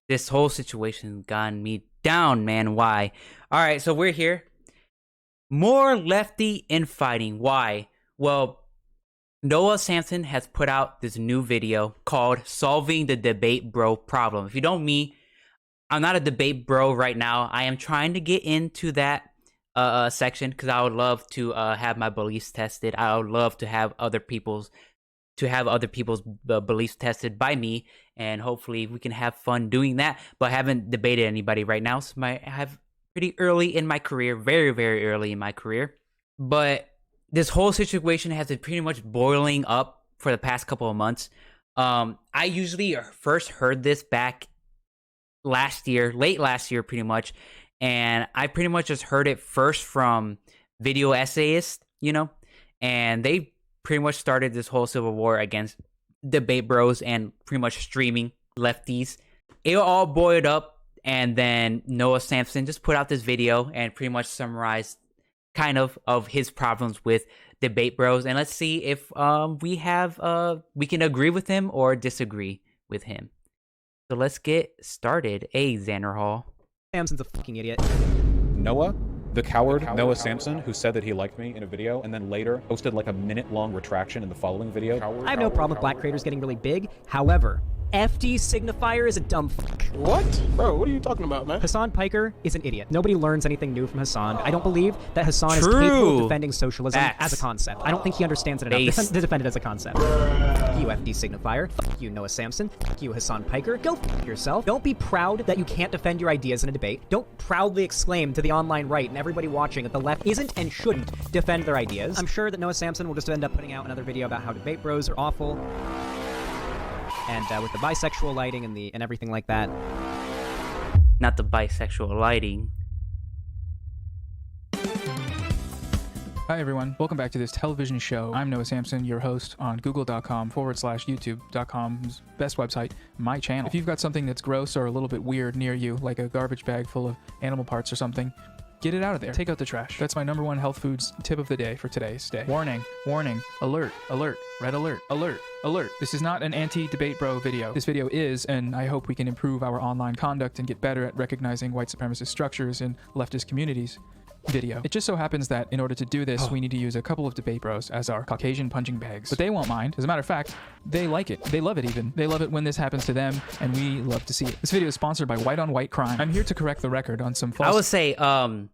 This whole situation gotten me down, man. Why? All right, so we're here. More lefty infighting. Why? Well, Noah Samsen has put out this new video called Solving the Debate Bro Problem. If you don't me, I'm not a debate bro right now. I am trying to get into that section because I would love to have my beliefs tested. I would love to have other people's beliefs tested by me, and hopefully we can have fun doing that. But I haven't debated anybody right now, so I have pretty early in my career, very, very early in my career. But this whole situation has been pretty much boiling up for the past couple of months. I usually first heard this back late last year, pretty much. And I pretty much just heard it first from video essayists, and they pretty much started this whole civil war against debate bros and pretty much streaming lefties. It all boiled up, and then Noah Samsen just put out this video and pretty much summarized kind of his problems with debate bros. And let's see if we can agree with him or disagree with him. So let's get started. Xander Hall. Samsen's a fucking idiot. Noah, the coward Noah Samsen, who said that he liked me in a video and then later posted like a minute-long retraction in the following video. I have no problem with black creators getting really big. However, FD signifier is a dumb fuck. What? Bro, what are you talking about, man? Hassan Piker is an idiot. Nobody learns anything new from Hassan. I don't believe that Hassan is capable of defending socialism as a concept. I don't think he understands it enough to defend it as a concept. Fuck you, FD signifier. Fuck you, Noah Samsen. Fuck you, Hassan Piker. Go fuck yourself. Don't be proud that you can't defend your ideas in a debate. Don't proudly exclaim to the online right and everybody watching that the left isn't and shouldn't defend their ideas. I'm sure that Noah Samsen will just end up putting out another video about how debate bros are awful. And with the bisexual lighting and everything like that. Not the bisexual lighting. Hi everyone, welcome back to this television show. I'm Noah Samsen, your host on google.com/youtube.com's best website, my channel. If you've got something that's gross or a little bit weird near you, like a garbage bag full of animal parts or something, get it out of there. Take out the trash. That's my #1 health foods tip of the day for today's day. Warning, warning, alert, alert, red alert, alert, alert. This is not an anti-debate bro video. This video is, and I hope we can improve our online conduct and get better at recognizing white supremacist structures in leftist communities video. It just so happens that in order to do this, we need to use a couple of debate bros as our Caucasian punching bags. But they won't mind. As a matter of fact, they like it. They love it even. They love it when this happens to them, and we love to see it. This video is sponsored by White on White Crime. I'm here to correct the record on some false... I would say, I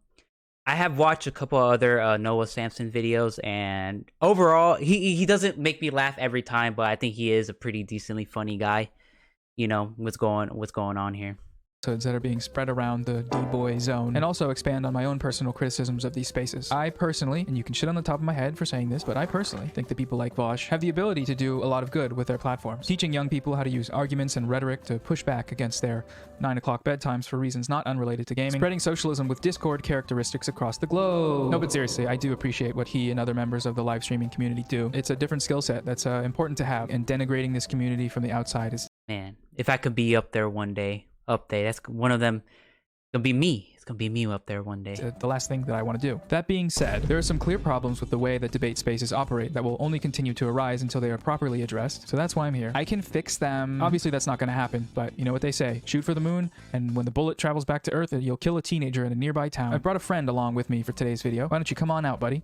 have watched a couple other Noah Samsen videos, and overall, he doesn't make me laugh every time, but I think he is a pretty decently funny guy. What's going on here. That are being spread around the D-boy zone, and also expand on my own personal criticisms of these spaces. I personally, and you can shit on the top of my head for saying this, but I personally think that people like Vosh have the ability to do a lot of good with their platforms. Teaching young people how to use arguments and rhetoric to push back against their 9 o'clock bedtimes for reasons not unrelated to gaming. Spreading socialism with Discord characteristics across the globe. No, but seriously, I do appreciate what he and other members of the live streaming community do. It's a different skill set that's important to have, and denigrating this community from the outside is... Man, if I could be up there one day, that's one of them. It's gonna be me. It's gonna be me up there one day. The last thing that I want to do. That being said, there are some clear problems with the way that debate spaces operate that will only continue to arise until they are properly addressed. So that's why I'm here. I can fix them. Obviously that's not going to happen, but you know what they say, shoot for the moon, and when the bullet travels back to Earth, you'll kill a teenager in a nearby town. I brought a friend along with me for today's video. Why don't you come on out, buddy?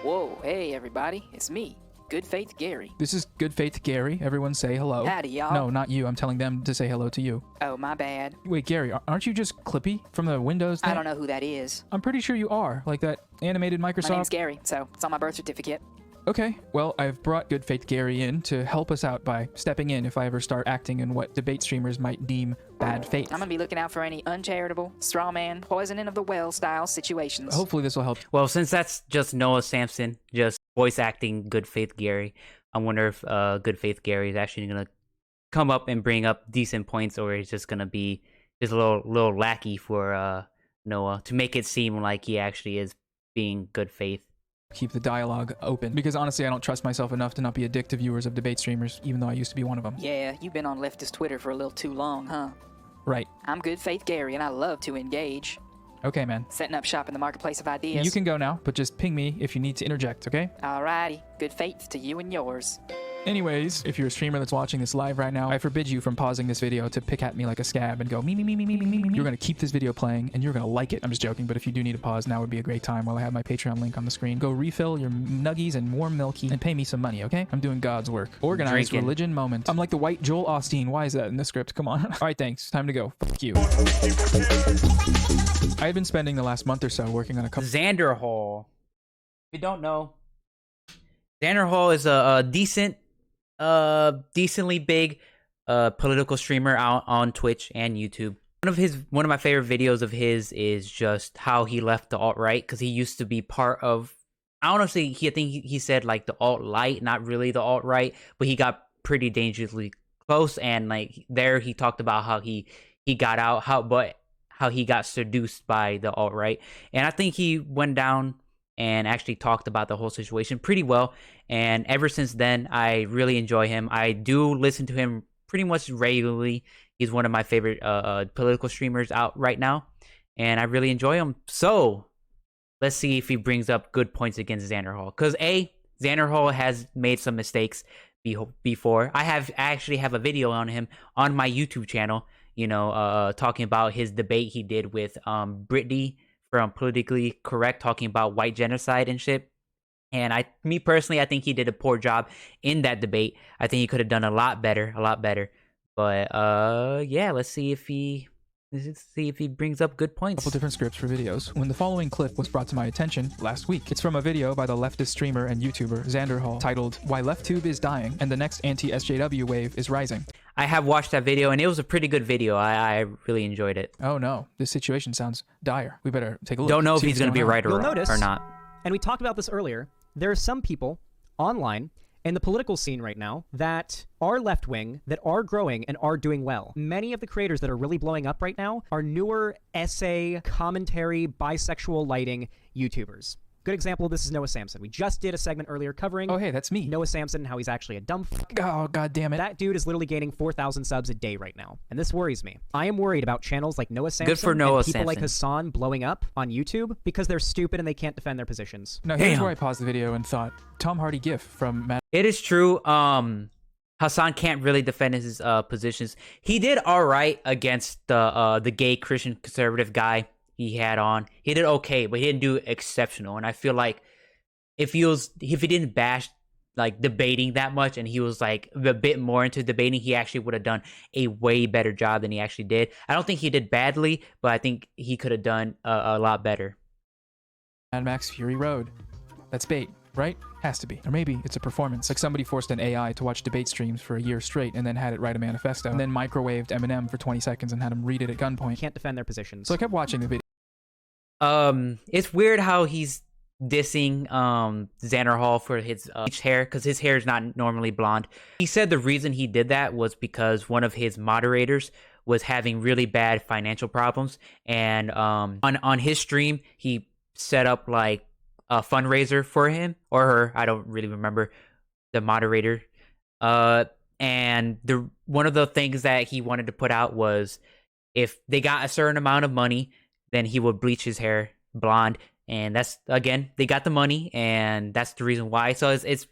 Whoa, hey everybody, it's me. Good Faith Gary. This is Good Faith Gary. Everyone say hello. Howdy, y'all. No, not you. I'm telling them to say hello to you. Oh, my bad. Wait, Gary, aren't you just Clippy from the Windows thing? I don't know who that is. I'm pretty sure you are. Like that animated Microsoft... My name's Gary, so it's on my birth certificate. Okay, well, I've brought Good Faith Gary in to help us out by stepping in if I ever start acting in what debate streamers might deem bad faith. I'm gonna be looking out for any uncharitable, strawman, poisoning of the well style situations. Hopefully this will help. Well, since that's just Noah Samsen, just voice acting Good Faith Gary, I wonder if Good Faith Gary is actually gonna come up and bring up decent points, or he's just gonna be just a little lackey for Noah to make it seem like he actually is being good faith. Keep the dialogue open, because honestly I don't trust myself enough to not be a dick to viewers of debate streamers, even though I used to be one of them. Yeah, you've been on leftist Twitter for a little too long, huh? Right. I'm Good Faith Gary, and I love to engage. Okay, man. Setting up shop in the marketplace of ideas. You can go now, but just ping me if you need to interject, okay? Alrighty. Good faith to you and yours. Anyways, if you're a streamer that's watching this live right now, I forbid you from pausing this video to pick at me like a scab and go me. You're gonna keep this video playing and you're gonna like it. I'm just joking, but if you do need to pause, now would be a great time while I have my Patreon link on the screen. Go refill your nuggies and warm milky and pay me some money, okay? I'm doing God's work. Organized religion moment. I'm like the white Joel Osteen. Why is that in the script? Come on. All right, thanks. Time to go. Fuck you. I've been spending the last month or so working on a couple. Xander Hall. If you don't know, Xander Hall is a decently big political streamer out on Twitch and YouTube. One of my favorite videos of his is just how he left the alt-right, because he used to be part of, I don't know if I think he said like the alt-light, not really the alt-right, but he got pretty dangerously close, and like there he talked about how he got out, how he got seduced by the alt-right. And I think he went down and actually talked about the whole situation pretty well. And ever since then, I really enjoy him. I do listen to him pretty much regularly. He's one of my favorite political streamers out right now, and I really enjoy him. So let's see if he brings up good points against Xander Hall. Because Xander Hall has made some mistakes before. I actually have a video on him on my YouTube channel, talking about his debate he did with Brittany from Politically Correct, talking about white genocide and shit. And me personally, I think he did a poor job in that debate. I think he could have done a lot better. But yeah, let's see if he brings up good points. Couple different scripts for videos. When the following clip was brought to my attention last week, it's from a video by the leftist streamer and YouTuber Xander Hall titled "Why LeftTube is Dying and the Next Anti-SJW Wave is Rising." I have watched that video, and it was a pretty good video. I really enjoyed it. Oh no, this situation sounds dire. We better take a look. Don't know if he's going to be right or not. And we talked about this earlier, there are some people online in the political scene right now that are left-wing, that are growing and are doing well. Many of the creators that are really blowing up right now are newer essay, commentary, bisexual lighting YouTubers. Good example of this is Noah Samsen. We just did a segment earlier covering oh hey, that's me. Noah Samsen and how he's actually a dumb fuck. Oh god damn it. That dude is literally gaining 4,000 subs a day right now. And this worries me. I am worried about channels like Noah Samsen Good for Noah and people Samsen. like Hassan blowing up on YouTube because they're stupid and they can't defend their positions. Now here's where I paused the video and thought, Tom Hardy gif from Matt. It is true. Hassan can't really defend his positions. He did all right against the gay Christian conservative guy he had on. He did okay, but he didn't do exceptional. And I feel like if he didn't bash like debating that much, and he was like a bit more into debating, he actually would have done a way better job than he actually did. I don't think he did badly, but I think he could have done a lot better. Mad Max Fury Road. That's bait, right? Has to be. Or maybe it's a performance. Like somebody forced an AI to watch debate streams for a year straight and then had it write a manifesto, and then microwaved Eminem for 20 seconds and had him read it at gunpoint. Can't defend their positions. So I kept watching the video. It's weird how he's dissing Xander Hall for his hair, because his hair is not normally blonde. He said the reason he did that was because one of his moderators was having really bad financial problems, and on his stream he set up like a fundraiser for him or her. I don't really remember the moderator. And one of the things that he wanted to put out was if they got a certain amount of money, then he would bleach his hair blonde. And that's, again, they got the money, and that's the reason why. So it's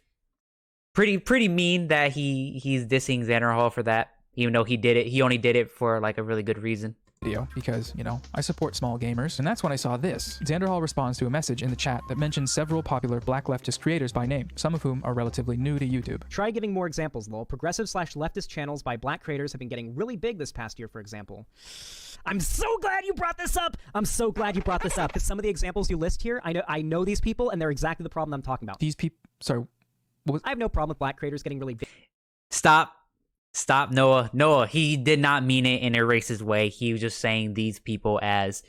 pretty mean that he's dissing Xander Hall for that, even though he only did it for like a really good reason. Video because, I support small gamers, and that's when I saw this. Xander Hall responds to a message in the chat that mentions several popular black leftist creators by name, some of whom are relatively new to YouTube. Try giving more examples, lol. Progressive/leftist channels by black creators have been getting really big this past year, for example. I'm so glad you brought this up! I'm so glad you brought this up, because some of the examples you list here, I know these people, and they're exactly the problem I'm talking about. These people... Sorry, I have no problem with black creators getting really big. Stop, Noah. Noah, he did not mean it in a racist way. He was just saying these people as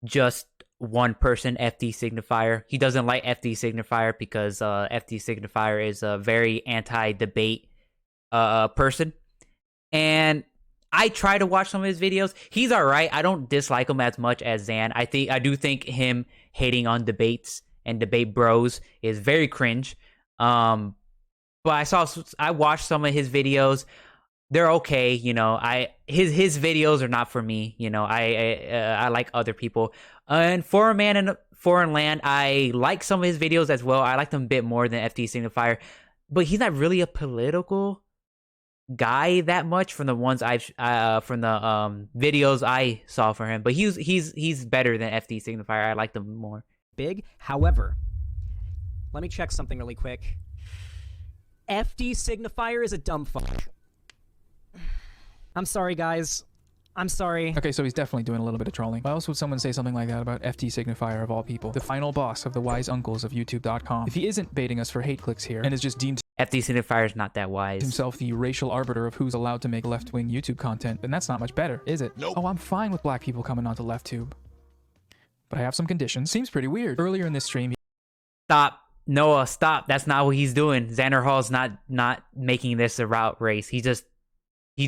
just one person, FD signifier. He doesn't like FD signifier because FD signifier is a very anti-debate person. And I try to watch some of his videos. He's all right. I don't dislike him as much as Xan. I do think him hating on debates and debate bros is very cringe. But I watched some of his videos. They're okay, his videos are not for me, I like other people. And For a Man in a Foreign Land, I like some of his videos as well. I like them a bit more than FD Signifier. but he's not really a political guy that much from the ones from the videos I saw for him. But he's better than FD Signifier. I like them more. Big. However, let me check something really quick. FD Signifier is a dumb fuck. I'm sorry, guys. I'm sorry. Okay, so he's definitely doing a little bit of trolling. Why else would someone say something like that about FT Signifier of all people? The final boss of the wise uncles of YouTube.com. If he isn't baiting us for hate clicks here and is just deemed FD Signifier is not that wise. himself the racial arbiter of who's allowed to make left-wing YouTube content, then that's not much better, is it? Nope. Oh, I'm fine with black people coming onto LeftTube. But I have some conditions. Seems pretty weird. Earlier in this stream, Stop. Noah, stop. That's not what he's doing. Xander Hall's not making this a route race. He just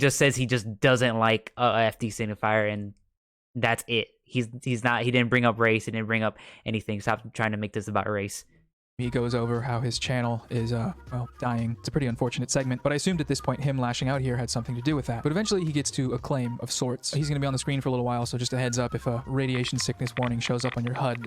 says he just doesn't like FD Signifier, and that's it. He didn't bring up race. He didn't bring up anything. Stop trying to make this about race. he goes over how his channel is, well, dying. It's a pretty unfortunate segment, but I assumed at this point him lashing out here had something to do with that. But eventually he gets to a claim of sorts. He's going to be on the screen for a little while, so just a heads up, if a radiation sickness warning shows up on your HUD,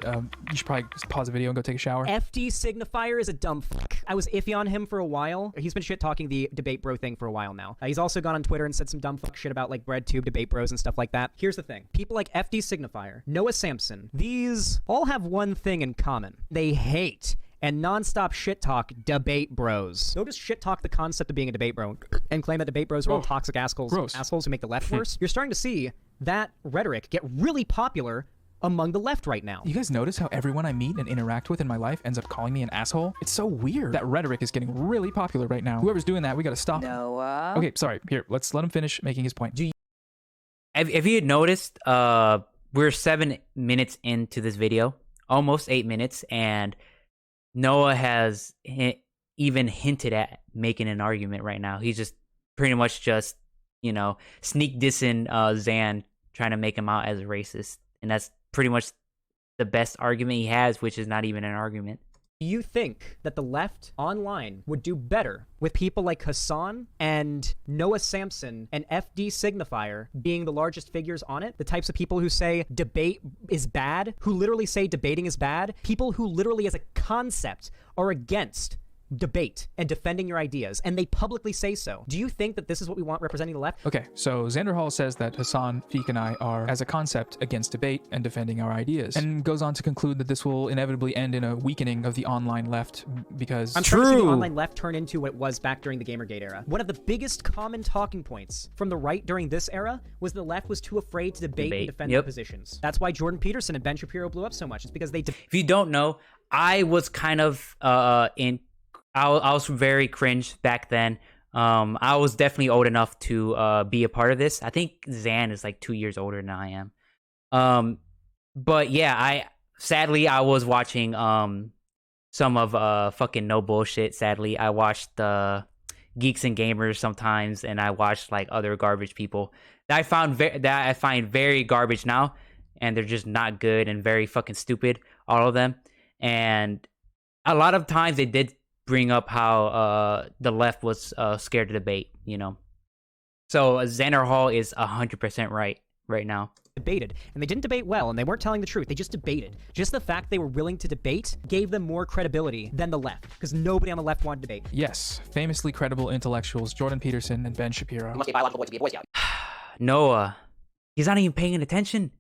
you should probably just pause the video and go take a shower. FD Signifier is a dumb fuck. I was iffy on him for a while. He's been shit-talking the debate bro thing for a while now. He's also gone on Twitter and said some dumb fuck shit about, like, BreadTube debate bros and stuff like that. Here's the thing. People like FD Signifier, Noah Samsen, these all have one thing in common. They hate and non-stop shit-talk debate bros. They'll just shit-talk the concept of being a debate bro and claim that debate bros are all toxic assholes who make the left worse. You're starting to see that rhetoric get really popular among the left right now. You guys notice how everyone I meet and interact with in my life ends up calling me an asshole? It's so weird. That rhetoric is getting really popular right now. Whoever's doing that, we gotta stop. Noah. Okay, sorry. Here, let's let him finish making his point. Have you noticed, we're 7 minutes into this video, almost 8 minutes, and Noah has even hinted at making an argument right now. He's just pretty much just, you know, sneak dissing Zan, trying to make him out as a racist. And that's pretty much the best argument he has, which is not even an argument. Do you think that the left online would do better with people like Hassan and Noah Samsen and FD Signifier being the largest figures on it? The types of people who say debate is bad, who literally say debating is bad, people who literally as a concept are against debate and defending your ideas, and they publicly say so. Do you think that this is what we want representing the left? Okay, so Xander Hall says that Hassan, Feek, and I are, as a concept, against debate and defending our ideas, and goes on to conclude that this will inevitably end in a weakening of the online left because... I'm trying to see the online left turn into what it was back during the Gamergate era. One of the biggest common talking points from the right during this era was the left was too afraid to debate and defend their positions. That's why Jordan Peterson and Ben Shapiro blew up so much. It's because they... If you don't know, I was kind of I was very cringe back then. I was definitely old enough to be a part of this. I think Zan is like 2 years older than I am. But yeah, sadly I was watching some of fucking No Bullshit. Sadly, I watched Geeks and Gamers sometimes, and I watched like other garbage people that I find very garbage now, and they're just not good and very fucking stupid, all of them. And a lot of times they did bring up how the left was scared to debate, you know. So Xander Hall is 100% right now. Debated, and they didn't debate well, and they weren't telling the truth. They just debated. Just the fact they were willing to debate gave them more credibility than the left, because nobody on the left wanted to debate. Yes, famously credible intellectuals Jordan Peterson and Ben Shapiro. You must be a biological boy to be a Boy Scout. Noah, he's not even paying attention.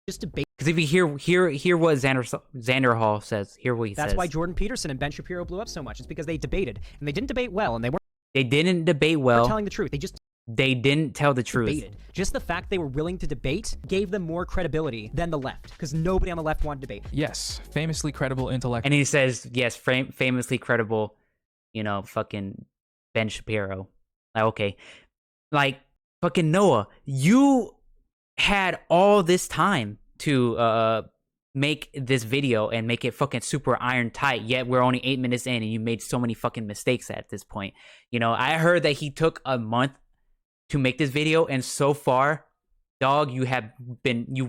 Just debate. Because if you hear what Xander Hall says, hear what he says. That's why Jordan Peterson and Ben Shapiro blew up so much. It's because they debated, and they didn't debate well, and they weren't. They didn't debate well. Telling the truth. They didn't tell the truth. Debated. Just the fact they were willing to debate gave them more credibility than the left, because nobody on the left wanted to debate. Yes, famously credible intellect. And he says, yes, famously credible, you know, fucking Ben Shapiro. Like, okay. Like, fucking Noah, you had all this time to make this video and make it fucking super iron tight, yet we're only 8 minutes in and you made so many fucking mistakes at this point. You know, I heard that he took a month to make this video, and so far, dog, you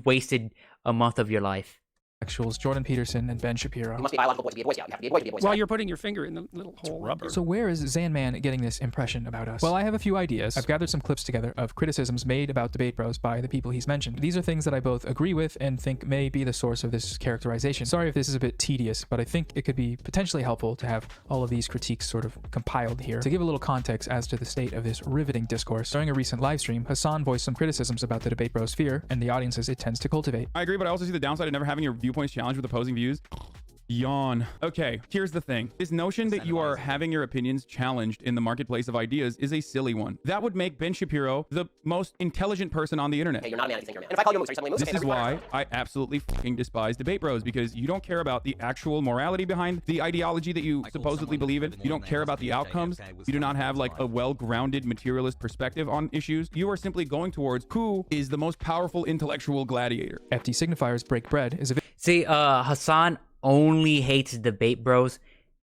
wasted a month of your life. Intellectuals Jordan Peterson and Ben Shapiro. You must be a biological boy to be a Boy Scout. You have to be a boy to be a Boy Scout. While you're putting your finger in the little hole. Rubber. So where is Zanman getting this impression about us? Well, I have a few ideas. I've gathered some clips together of criticisms made about Debate Bros by the people he's mentioned. These are things that I both agree with and think may be the source of this characterization. Sorry if this is a bit tedious, but I think it could be potentially helpful to have all of these critiques sort of compiled here. To give a little context as to the state of this riveting discourse, during a recent live stream, Hassan voiced some criticisms about the Debate Bros sphere and the audiences it tends to cultivate. I agree, but I also see the downside of never having your viewpoints challenged with opposing views. Yawn. Okay, here's the thing. This notion that you are having your opinions challenged in the marketplace of ideas is a silly one. That would make Ben Shapiro the most intelligent person on the internet. Hey, you're not a man if you think you're a man. And if I call you a moose, are you suddenly a moose? This is why I absolutely fucking despise Debate Bros, because you don't care about the actual morality behind the ideology that you supposedly believe in. You don't care about the outcomes. You do not have like a well-grounded materialist perspective on issues. You are simply going towards who is the most powerful intellectual gladiator. FD Signifier's Break Bread is a See, Hassan only hates Debate Bros,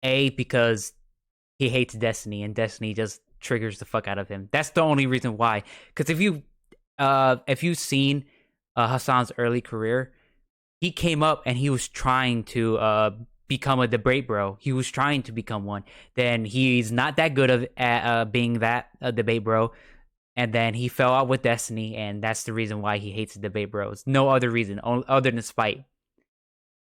because he hates Destiny, and Destiny just triggers the fuck out of him. That's the only reason why. Because if you've seen Hassan's early career, he came up and he was trying to become a Debate Bro. He was trying to become one. Then he's not that good at being that a Debate Bro. And then he fell out with Destiny, and that's the reason why he hates Debate Bros. No other reason other than spite.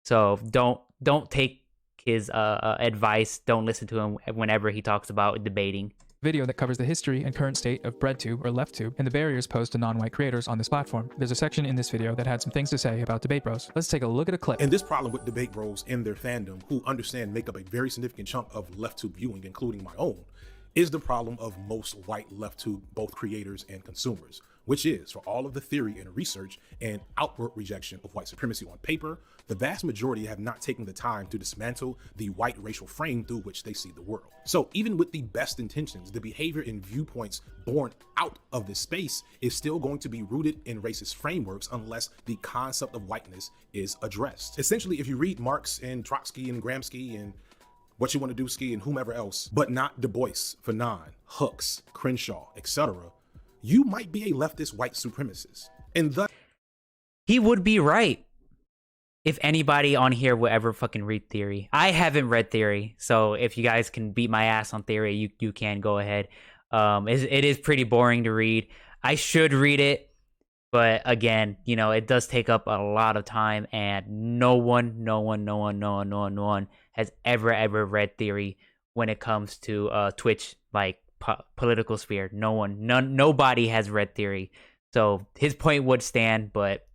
So don't take his advice. Don't listen to him whenever he talks about debating. Video that covers the history and current state of BreadTube or LeftTube and the barriers posed to non-white creators on this platform. There's a section in this video that had some things to say about Debate Bros. Let's take a look at a clip. And this problem with Debate Bros and their fandom, who understand make up a very significant chunk of LeftTube viewing, including my own, is the problem of most white LeftTube, both creators and consumers, which is, for all of the theory and research and outward rejection of white supremacy on paper, the vast majority have not taken the time to dismantle the white racial frame through which they see the world. So even with the best intentions, the behavior and viewpoints born out of this space is still going to be rooted in racist frameworks unless the concept of whiteness is addressed. Essentially, if you read Marx and Trotsky and Gramsci and What You Want to Do Ski and whomever else, but not Du Bois, Fanon, Hooks, Crenshaw, etc., you might be a leftist white supremacist. And thus, he would be right if anybody on here will ever fucking read theory. I haven't read theory, so if you guys can beat my ass on theory, you can go ahead. It is pretty boring to read. I should read it, but again, it does take up a lot of time, and no one has ever read theory when it comes to Twitch, like political sphere. Nobody has read theory. So his point would stand, but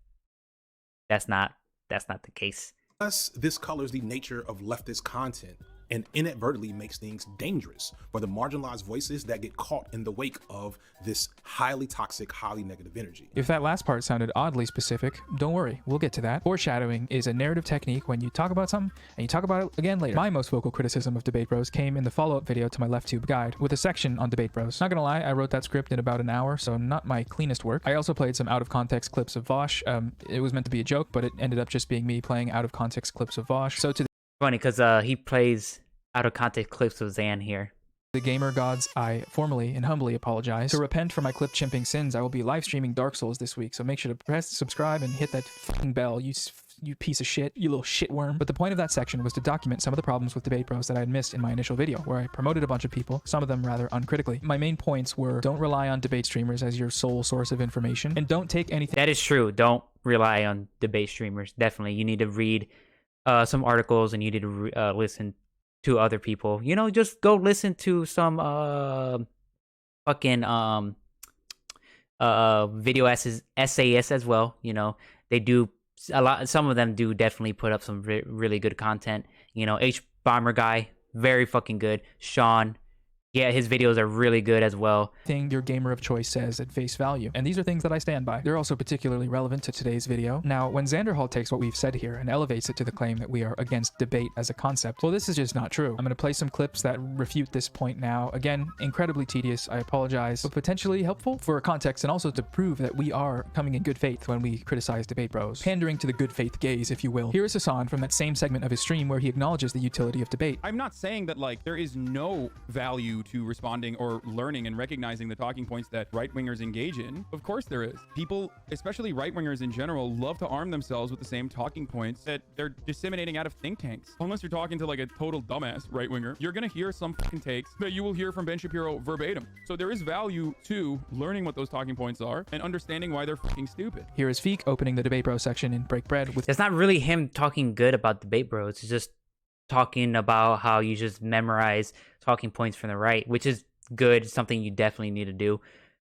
that's not the case. thus, this colors the nature of leftist content and inadvertently makes things dangerous for the marginalized voices that get caught in the wake of this highly toxic, highly negative energy. If that last part sounded oddly specific, don't worry, we'll get to that. Foreshadowing is a narrative technique when you talk about something and you talk about it again later. My most vocal criticism of Debate Bros came in the follow-up video to my LeftTube guide with a section on Debate Bros. Not gonna lie, I wrote that script in about an hour, so not my cleanest work. I also played some out-of-context clips of Vosh. It was meant to be a joke, but it ended up just being me playing out-of-context clips of Vosh. So to funny because he plays out of context clips of Zan here. The gamer gods, I formally and humbly apologize. To repent for my clip chimping sins, I will be live streaming Dark Souls this week, so make sure to press subscribe and hit that fucking bell, you piece of shit, you little shitworm. But the point of that section was to document some of the problems with Debate Bros that I had missed in my initial video, where I promoted a bunch of people, some of them rather uncritically. My main points were: don't rely on debate streamers as your sole source of information, and don't take anything— That is true. Don't rely on debate streamers. Definitely. You need to read some articles, and you need to listen to other people. You know, just go listen to some fucking video essayists as well. You know, they do a lot. Some of them do definitely put up some really good content. You know, H Bomber guy, very fucking good. Sean, yeah, his videos are really good as well. Thing your gamer of choice says at face value. And these are things that I stand by. They're also particularly relevant to today's video. Now, when Xanderhall takes what we've said here and elevates it to the claim that we are against debate as a concept, well, this is just not true. I'm going to play some clips that refute this point now. Again, incredibly tedious, I apologize, but potentially helpful for context and also to prove that we are coming in good faith when we criticize Debate Bros. Pandering to the good faith gaze, if you will. Here is Hassan from that same segment of his stream where he acknowledges the utility of debate. I'm not saying that, like, there is no value value to responding or learning and recognizing the talking points that right-wingers engage in? Of course there is. People, especially right-wingers in general, love to arm themselves with the same talking points that they're disseminating out of think tanks. Unless you're talking to like a total dumbass right-winger, you're gonna hear some fucking takes that you will hear from Ben Shapiro verbatim. So there is value to learning what those talking points are and understanding why they're fucking stupid. Here is Feek opening the Debate Bro section in Break Bread with... It's not really him talking good about Debate Bro. It's just talking about how you just memorize talking points from the right, which is good, something you definitely need to do.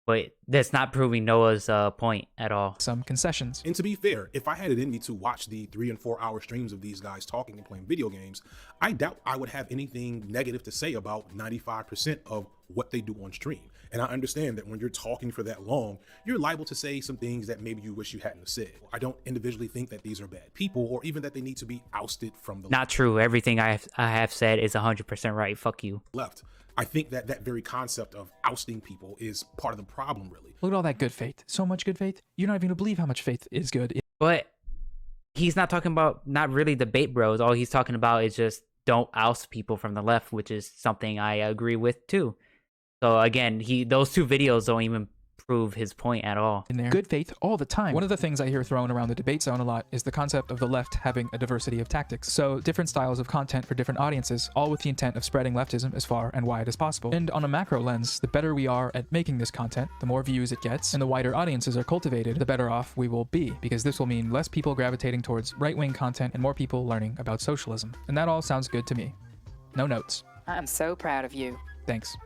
But that's not proving Noah's point at all. Some concessions. And to be fair, if I had it in me to watch the 3 and 4 hour streams of these guys talking and playing video games, I doubt I would have anything negative to say about 95% of what they do on stream. And I understand that when you're talking for that long, you're liable to say some things that maybe you wish you hadn't have said. I don't individually think that these are bad people or even that they need to be ousted from the Not true. Everything I have said is 100% right. Fuck you. left. I think that that very concept of ousting people is part of the problem, really. Look at all that good faith. So much good faith. You're not even gonna believe how much faith is good. But he's not talking about not really Debate Bros. All he's talking about is just don't oust people from the left, which is something I agree with too. So again, those two videos don't even prove his point at all. In there. Good faith all the time. One of the things I hear thrown around the debate zone a lot is the concept of the left having a diversity of tactics. So different styles of content for different audiences, all with the intent of spreading leftism as far and wide as possible. And on a macro lens, the better we are at making this content, the more views it gets, and the wider audiences are cultivated, the better off we will be, because this will mean less people gravitating towards right-wing content and more people learning about socialism. And that all sounds good to me. No notes. I'm so proud of you. Thanks.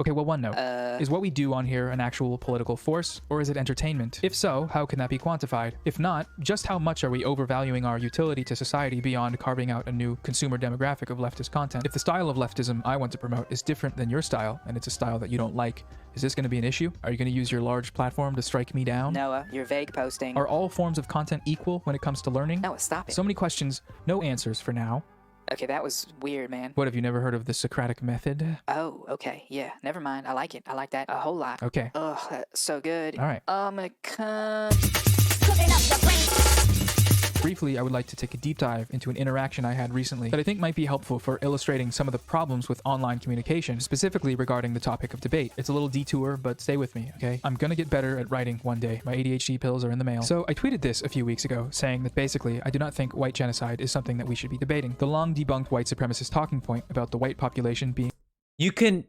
Okay, well, one note. Is what we do on here an actual political force, or is it entertainment? If so, how can that be quantified? If not, just how much are we overvaluing our utility to society beyond carving out a new consumer demographic of leftist content? If the style of leftism I want to promote is different than your style, and it's a style that you don't like, is this going to be an issue? Are you going to use your large platform to strike me down? Noah, you're vague posting. Are all forms of content equal when it comes to learning? Noah, stop it. So many questions, no answers for now. Okay, that was weird, man. What, have you never heard of the Socratic Method? Oh, okay. Yeah, never mind. I like it. I like that a whole lot. Okay. Ugh, that's so good. All right. I'm a cunt. Briefly, I would like to take a deep dive into an interaction I had recently that I think might be helpful for illustrating some of the problems with online communication, specifically regarding the topic of debate. It's a little detour, but stay with me, okay? I'm gonna get better at writing one day. My ADHD pills are in the mail. So I tweeted this a few weeks ago, saying that basically, I do not think white genocide is something that we should be debating. The long debunked white supremacist talking point about the white population being... You can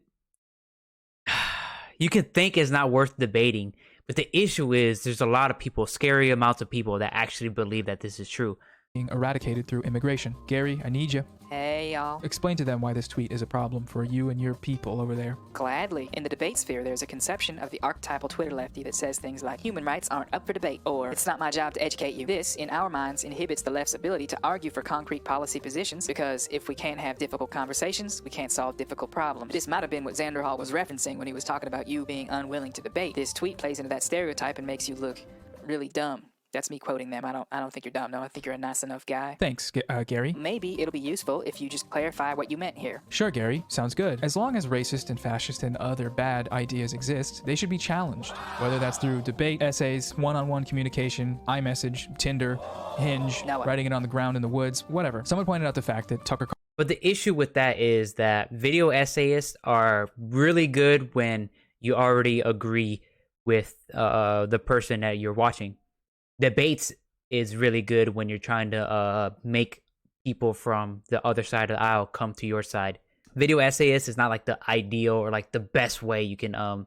think it's not worth debating, but the issue is there's a lot of people, scary amounts of people that actually believe that this is true. Being eradicated through immigration. Gary, I need you. Hey, y'all. Explain to them why this tweet is a problem for you and your people over there. Gladly. In the debate sphere, there's a conception of the archetypal Twitter lefty that says things like, human rights aren't up for debate, or it's not my job to educate you. This, in our minds, inhibits the left's ability to argue for concrete policy positions, because if we can't have difficult conversations, we can't solve difficult problems. This might have been what Xander Hall was referencing when he was talking about you being unwilling to debate. This tweet plays into that stereotype and makes you look really dumb. That's me quoting them. I don't think you're dumb. No, I think you're a nice enough guy. Thanks, Gary. Maybe it'll be useful if you just clarify what you meant here. Sure, Gary. Sounds good. As long as racist and fascist and other bad ideas exist, they should be challenged. Whether that's through debate, essays, one-on-one communication, iMessage, Tinder, Hinge, Noah. writing it on the ground in the woods, whatever. Someone pointed out the fact that Tucker... But the issue with that is that video essayists are really good when you already agree with the person that you're watching. Debates is really good when you're trying to make people from the other side of the aisle come to your side. Video essayist is not like the ideal or like the best way you can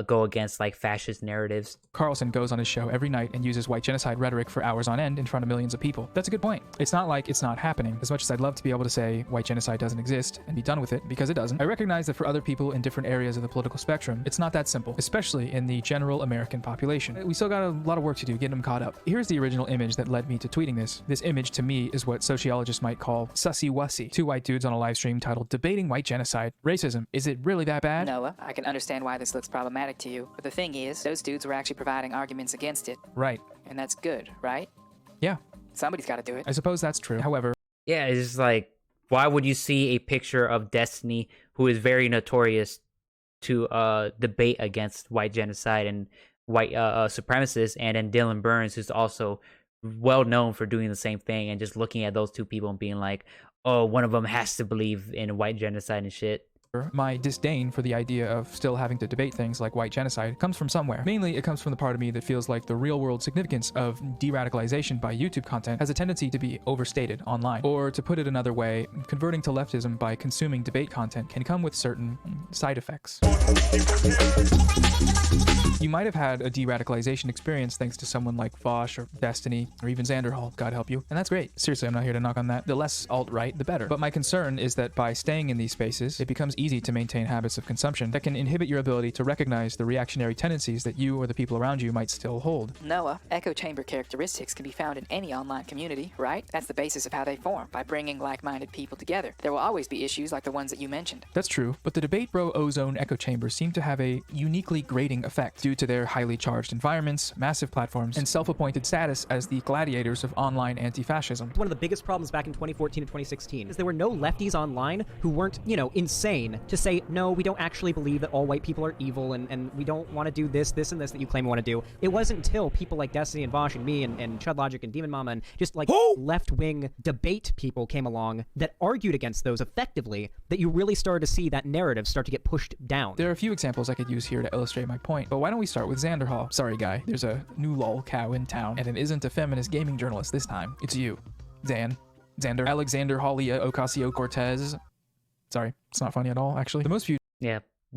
go against like fascist narratives. Carlson goes on his show every night and uses white genocide rhetoric for hours on end in front of millions of people. That's a good point. It's not like it's not happening. As much as I'd love to be able to say white genocide doesn't exist and be done with it, because it doesn't, I recognize that for other people in different areas of the political spectrum, it's not that simple, especially in the general American population. We still got a lot of work to do getting them caught up. Here's the original image that led me to tweeting this. This image to me is what sociologists might call sussy-wussy. Two white dudes on a live stream titled Debating White Genocide. Racism, is it really that bad? Noah, I can understand why this looks problematic to you, but the thing is, those dudes were actually providing arguments against it. Right. And that's good, right? Yeah. Somebody's got to do it. I suppose that's true. However, Yeah, it's just like, why would you see a picture of Destiny, who is very notorious to debate against white genocide and white supremacists, and then Dylan Burns, who's also well known for doing the same thing, and just looking at those two people and being like, oh, one of them has to believe in white genocide and shit. My disdain for the idea of still having to debate things like white genocide comes from somewhere. Mainly, it comes from the part of me that feels like the real-world significance of de-radicalization by YouTube content has a tendency to be overstated online. Or to put it another way, converting to leftism by consuming debate content can come with certain side effects. You might have had a de-radicalization experience thanks to someone like Vosh or Destiny or even Xanderhall, God help you, and that's great. Seriously, I'm not here to knock on that. The less alt-right, the better. But my concern is that by staying in these spaces, it becomes easy to maintain habits of consumption that can inhibit your ability to recognize the reactionary tendencies that you or the people around you might still hold. Noah, echo chamber characteristics can be found in any online community, right? That's the basis of how they form, by bringing like-minded people together. There will always be issues like the ones that you mentioned. That's true, but the debate bro ozone echo chambers seem to have a uniquely grating effect due to their highly charged environments, massive platforms, and self-appointed status as the gladiators of online anti-fascism. One of the biggest problems back in 2014 and 2016 is there were no lefties online who weren't, you know, insane to say, no, we don't actually believe that all white people are evil and we don't want to do this, and this that you claim we want to do. It wasn't until people like Destiny and Vosh and me and Chud Logic and Demon Mama and just like left-wing debate people came along that argued against those effectively that you really started to see that narrative start to get pushed down. There are a few examples I could use here to illustrate my point, but why don't we start with Xanderhall? Sorry guy, there's a new lol cow in town, and it isn't a feminist gaming journalist this time. It's you. Xander, Alexander Hawley Ocasio-Cortez. Sorry, it's not funny at all, actually. The most viewed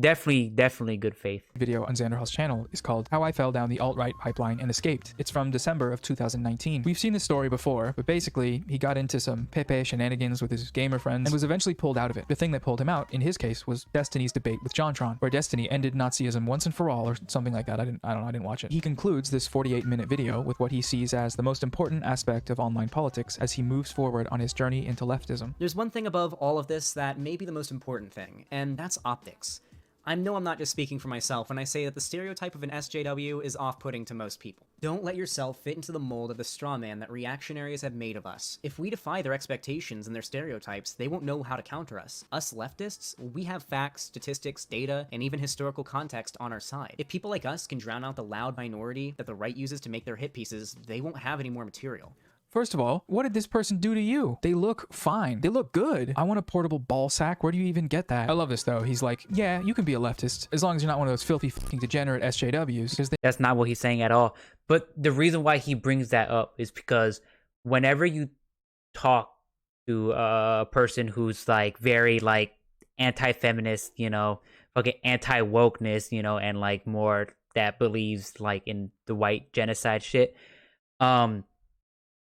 Definitely good faith. Video on Xanderhall's channel is called How I Fell Down the Alt-Right Pipeline and Escaped. It's from December of 2019. We've seen this story before, but basically, he got into some Pepe shenanigans with his gamer friends and was eventually pulled out of it. The thing that pulled him out, in his case, was Destiny's debate with JonTron, where Destiny ended Nazism once and for all, or something like that. I didn't watch it. He concludes this 48-minute video with what he sees as the most important aspect of online politics as he moves forward on his journey into leftism. There's one thing above all of this that may be the most important thing, and that's optics. I know I'm not just speaking for myself when I say that the stereotype of an SJW is off-putting to most people. Don't let yourself fit into the mold of the straw man that reactionaries have made of us. If we defy their expectations and their stereotypes, they won't know how to counter us. Us leftists, we have facts, statistics, data, and even historical context on our side. If people like us can drown out the loud minority that the right uses to make their hit pieces, they won't have any more material. First of all, what did this person do to you? They look fine. They look good. I want a portable ball sack. Where do you even get that? I love this though. He's like, yeah, you can be a leftist as long as you're not one of those filthy fucking degenerate SJWs. Because That's not what he's saying at all. But the reason why he brings that up is because whenever you talk to a person who's like very like anti-feminist, you know, fucking anti-wokeness, you know, and like more that believes like in the white genocide shit,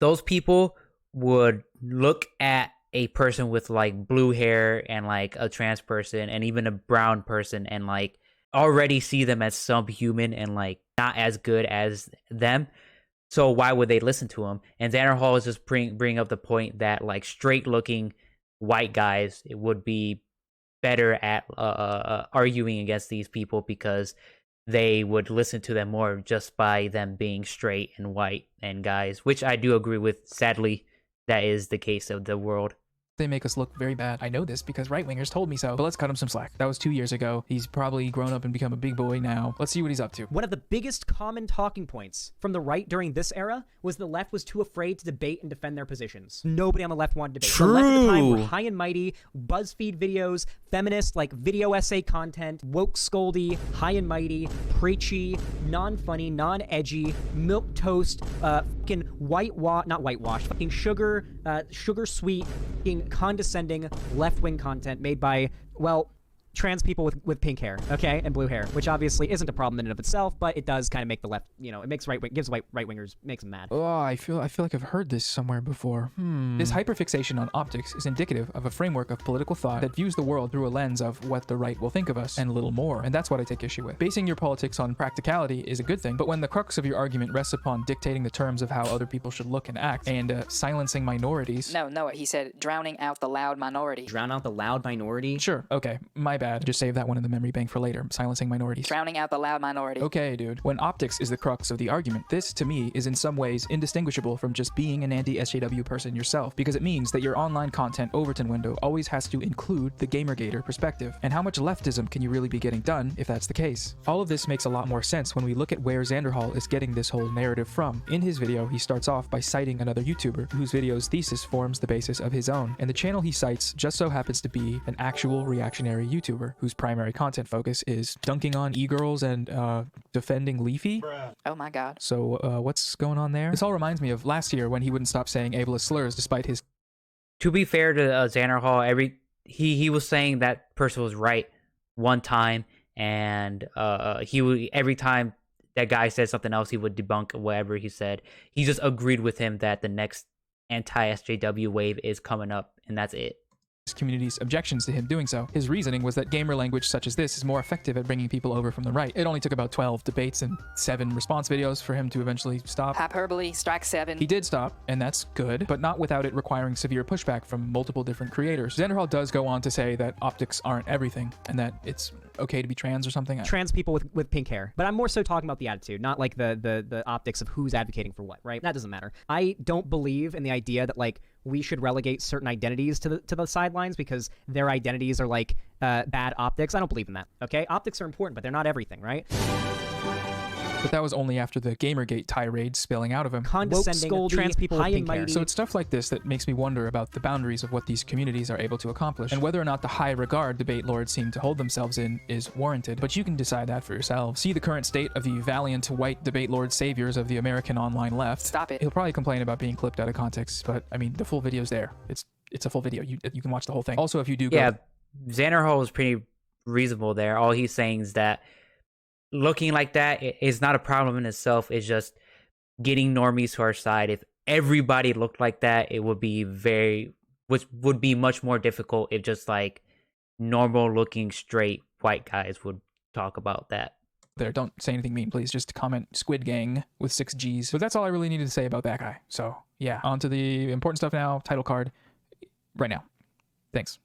those people would look at a person with like blue hair and like a trans person and even a brown person and like already see them as subhuman and like not as good as them. So why would they listen to him? And Xanderhall is just bring up the point that like straight looking white guys it would be better at arguing against these people because they would listen to them more just by them being straight and white and guys, which I do agree with. Sadly, that is the case of the world. they make us look very bad. I know this because right-wingers told me so, but let's cut him some slack. That was 2 years ago. He's probably grown up and become a big boy now. Let's see what he's up to. One of the biggest common talking points from the right during this era was the left was too afraid to debate and defend their positions. Nobody on the left wanted to debate. True. The left at the time were high and mighty, BuzzFeed videos, feminist, like video essay content, woke scoldy, high and mighty, preachy, non-funny, non-edgy, milquetoast, fucking not whitewash, fucking sugar sweet, fucking condescending left-wing content made by, well, trans people with pink hair, okay, and blue hair, which obviously isn't a problem in and of itself, but it does kind of make the left, you know, it makes gives right-wingers, makes them mad. Oh, I feel like I've heard this somewhere before. This hyperfixation on optics is indicative of a framework of political thought that views the world through a lens of what the right will think of us, and a little more, and that's what I take issue with. Basing your politics on practicality is a good thing, but when the crux of your argument rests upon dictating the terms of how other people should look and act, and silencing minorities... No, he said drowning out the loud minority. Drown out the loud minority? Sure, okay, my bad. Just save that one in the memory bank for later. Silencing minorities. Drowning out the loud minority. Okay, dude. When optics is the crux of the argument, this, to me, is in some ways indistinguishable from just being an anti-SJW person yourself, because it means that your online content Overton window always has to include the Gamergator perspective. And how much leftism can you really be getting done if that's the case? All of this makes a lot more sense when we look at where Xanderhall is getting this whole narrative from. In his video, he starts off by citing another YouTuber whose video's thesis forms the basis of his own, and the channel he cites just so happens to be an actual reactionary YouTuber. YouTuber whose primary content focus is dunking on e-girls and defending Leafy. Oh my god. So what's going on there? This all reminds me of last year when he wouldn't stop saying ableist slurs despite his... To be fair to Xander Hall, he was saying that person was right one time, and he would, every time that guy said something else, he would debunk whatever he said. He just agreed with him that the next anti-SJW wave is coming up, and that's it. Community's objections to him doing so. His reasoning was that gamer language such as this is more effective at bringing people over from the right. It only took about 12 debates and 7 response videos for him to eventually stop. Hyperbole, strike 7. He did stop, and that's good, but not without it requiring severe pushback from multiple different creators. Xander Hall does go on to say that optics aren't everything, and that it's okay to be trans or something. Trans people with pink hair. But I'm more so talking about the attitude, not like the optics of who's advocating for what, right? That doesn't matter. I don't believe in the idea that, like, we should relegate certain identities to the sidelines because their identities are like bad optics. I don't believe in that. Okay, optics are important, but they're not everything, right? But that was only after the Gamergate tirade spilling out of him. Condescending, Woke, trans people with pink hair. So it's stuff like this that makes me wonder about the boundaries of what these communities are able to accomplish, and whether or not the high regard debate lords seem to hold themselves in is warranted. But you can decide that for yourself. See the current state of the valiant white debate lord saviors of the American online left. Stop it. He'll probably complain about being clipped out of context, but I mean, the full video's there. It's a full video. You can watch the whole thing. Also, if you do Yeah, Xander Hall was pretty reasonable there. All he's saying is that looking like that is not a problem in itself. It's just getting normies to our side. If everybody looked like that, it would be which would be much more difficult if just like normal looking straight white guys would talk about that. There, don't say anything mean, please. Just comment Squid Gang with 6 G's. But that's all I really needed to say about that guy. So yeah, on to the important stuff now. Title card right now. Thanks.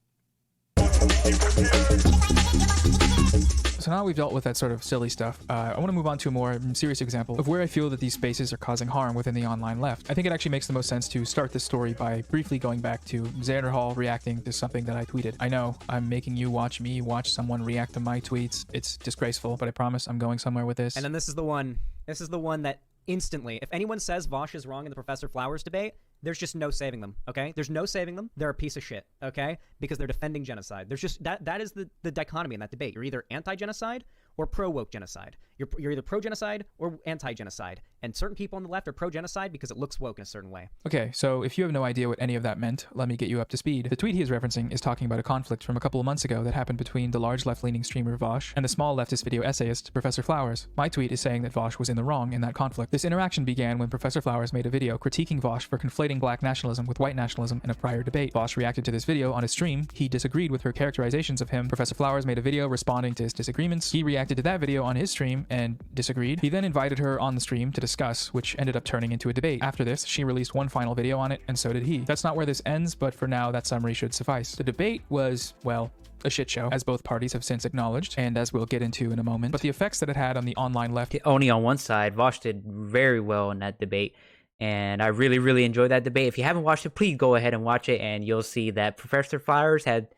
So now we've dealt with that sort of silly stuff, I want to move on to a more serious example of where I feel that these spaces are causing harm within the online left. I think it actually makes the most sense to start this story by briefly going back to Xander Hall reacting to something that I tweeted. I know, I'm making you watch me watch someone react to my tweets. It's disgraceful, but I promise I'm going somewhere with this. And then this is the one that instantly, if anyone says Vosh is wrong in the Professor Flowers debate, there's just no saving them, okay? There's no saving them. They're a piece of shit, okay? Because they're defending genocide. There's just, that is the dichotomy in that debate. You're either anti-genocide or pro-woke genocide. You're either pro-genocide or anti-genocide. And certain people on the left are pro-genocide because it looks woke in a certain way. Okay, so if you have no idea what any of that meant, let me get you up to speed. The tweet he is referencing is talking about a conflict from a couple of months ago that happened between the large left-leaning streamer Vosh and the small leftist video essayist Professor Flowers. My tweet is saying that Vosh was in the wrong in that conflict. This interaction began when Professor Flowers made a video critiquing Vosh for conflating black nationalism with white nationalism in a prior debate. Vosh reacted to this video on his stream. He disagreed with her characterizations of him. Professor Flowers made a video responding to his disagreements. He reacted to that video on his stream and disagreed. He then invited her on the stream to discuss, which ended up turning into a debate. After this, she released one final video on it, and so did he. That's not where this ends, but for now, that summary should suffice. The debate was, well, a shit show, as both parties have since acknowledged, and as we'll get into in a moment. But the effects that it had on the online left... Only on one side, Vosh did very well in that debate, and I really, really enjoyed that debate. If you haven't watched it, please go ahead and watch it, and you'll see that Professor Flowers had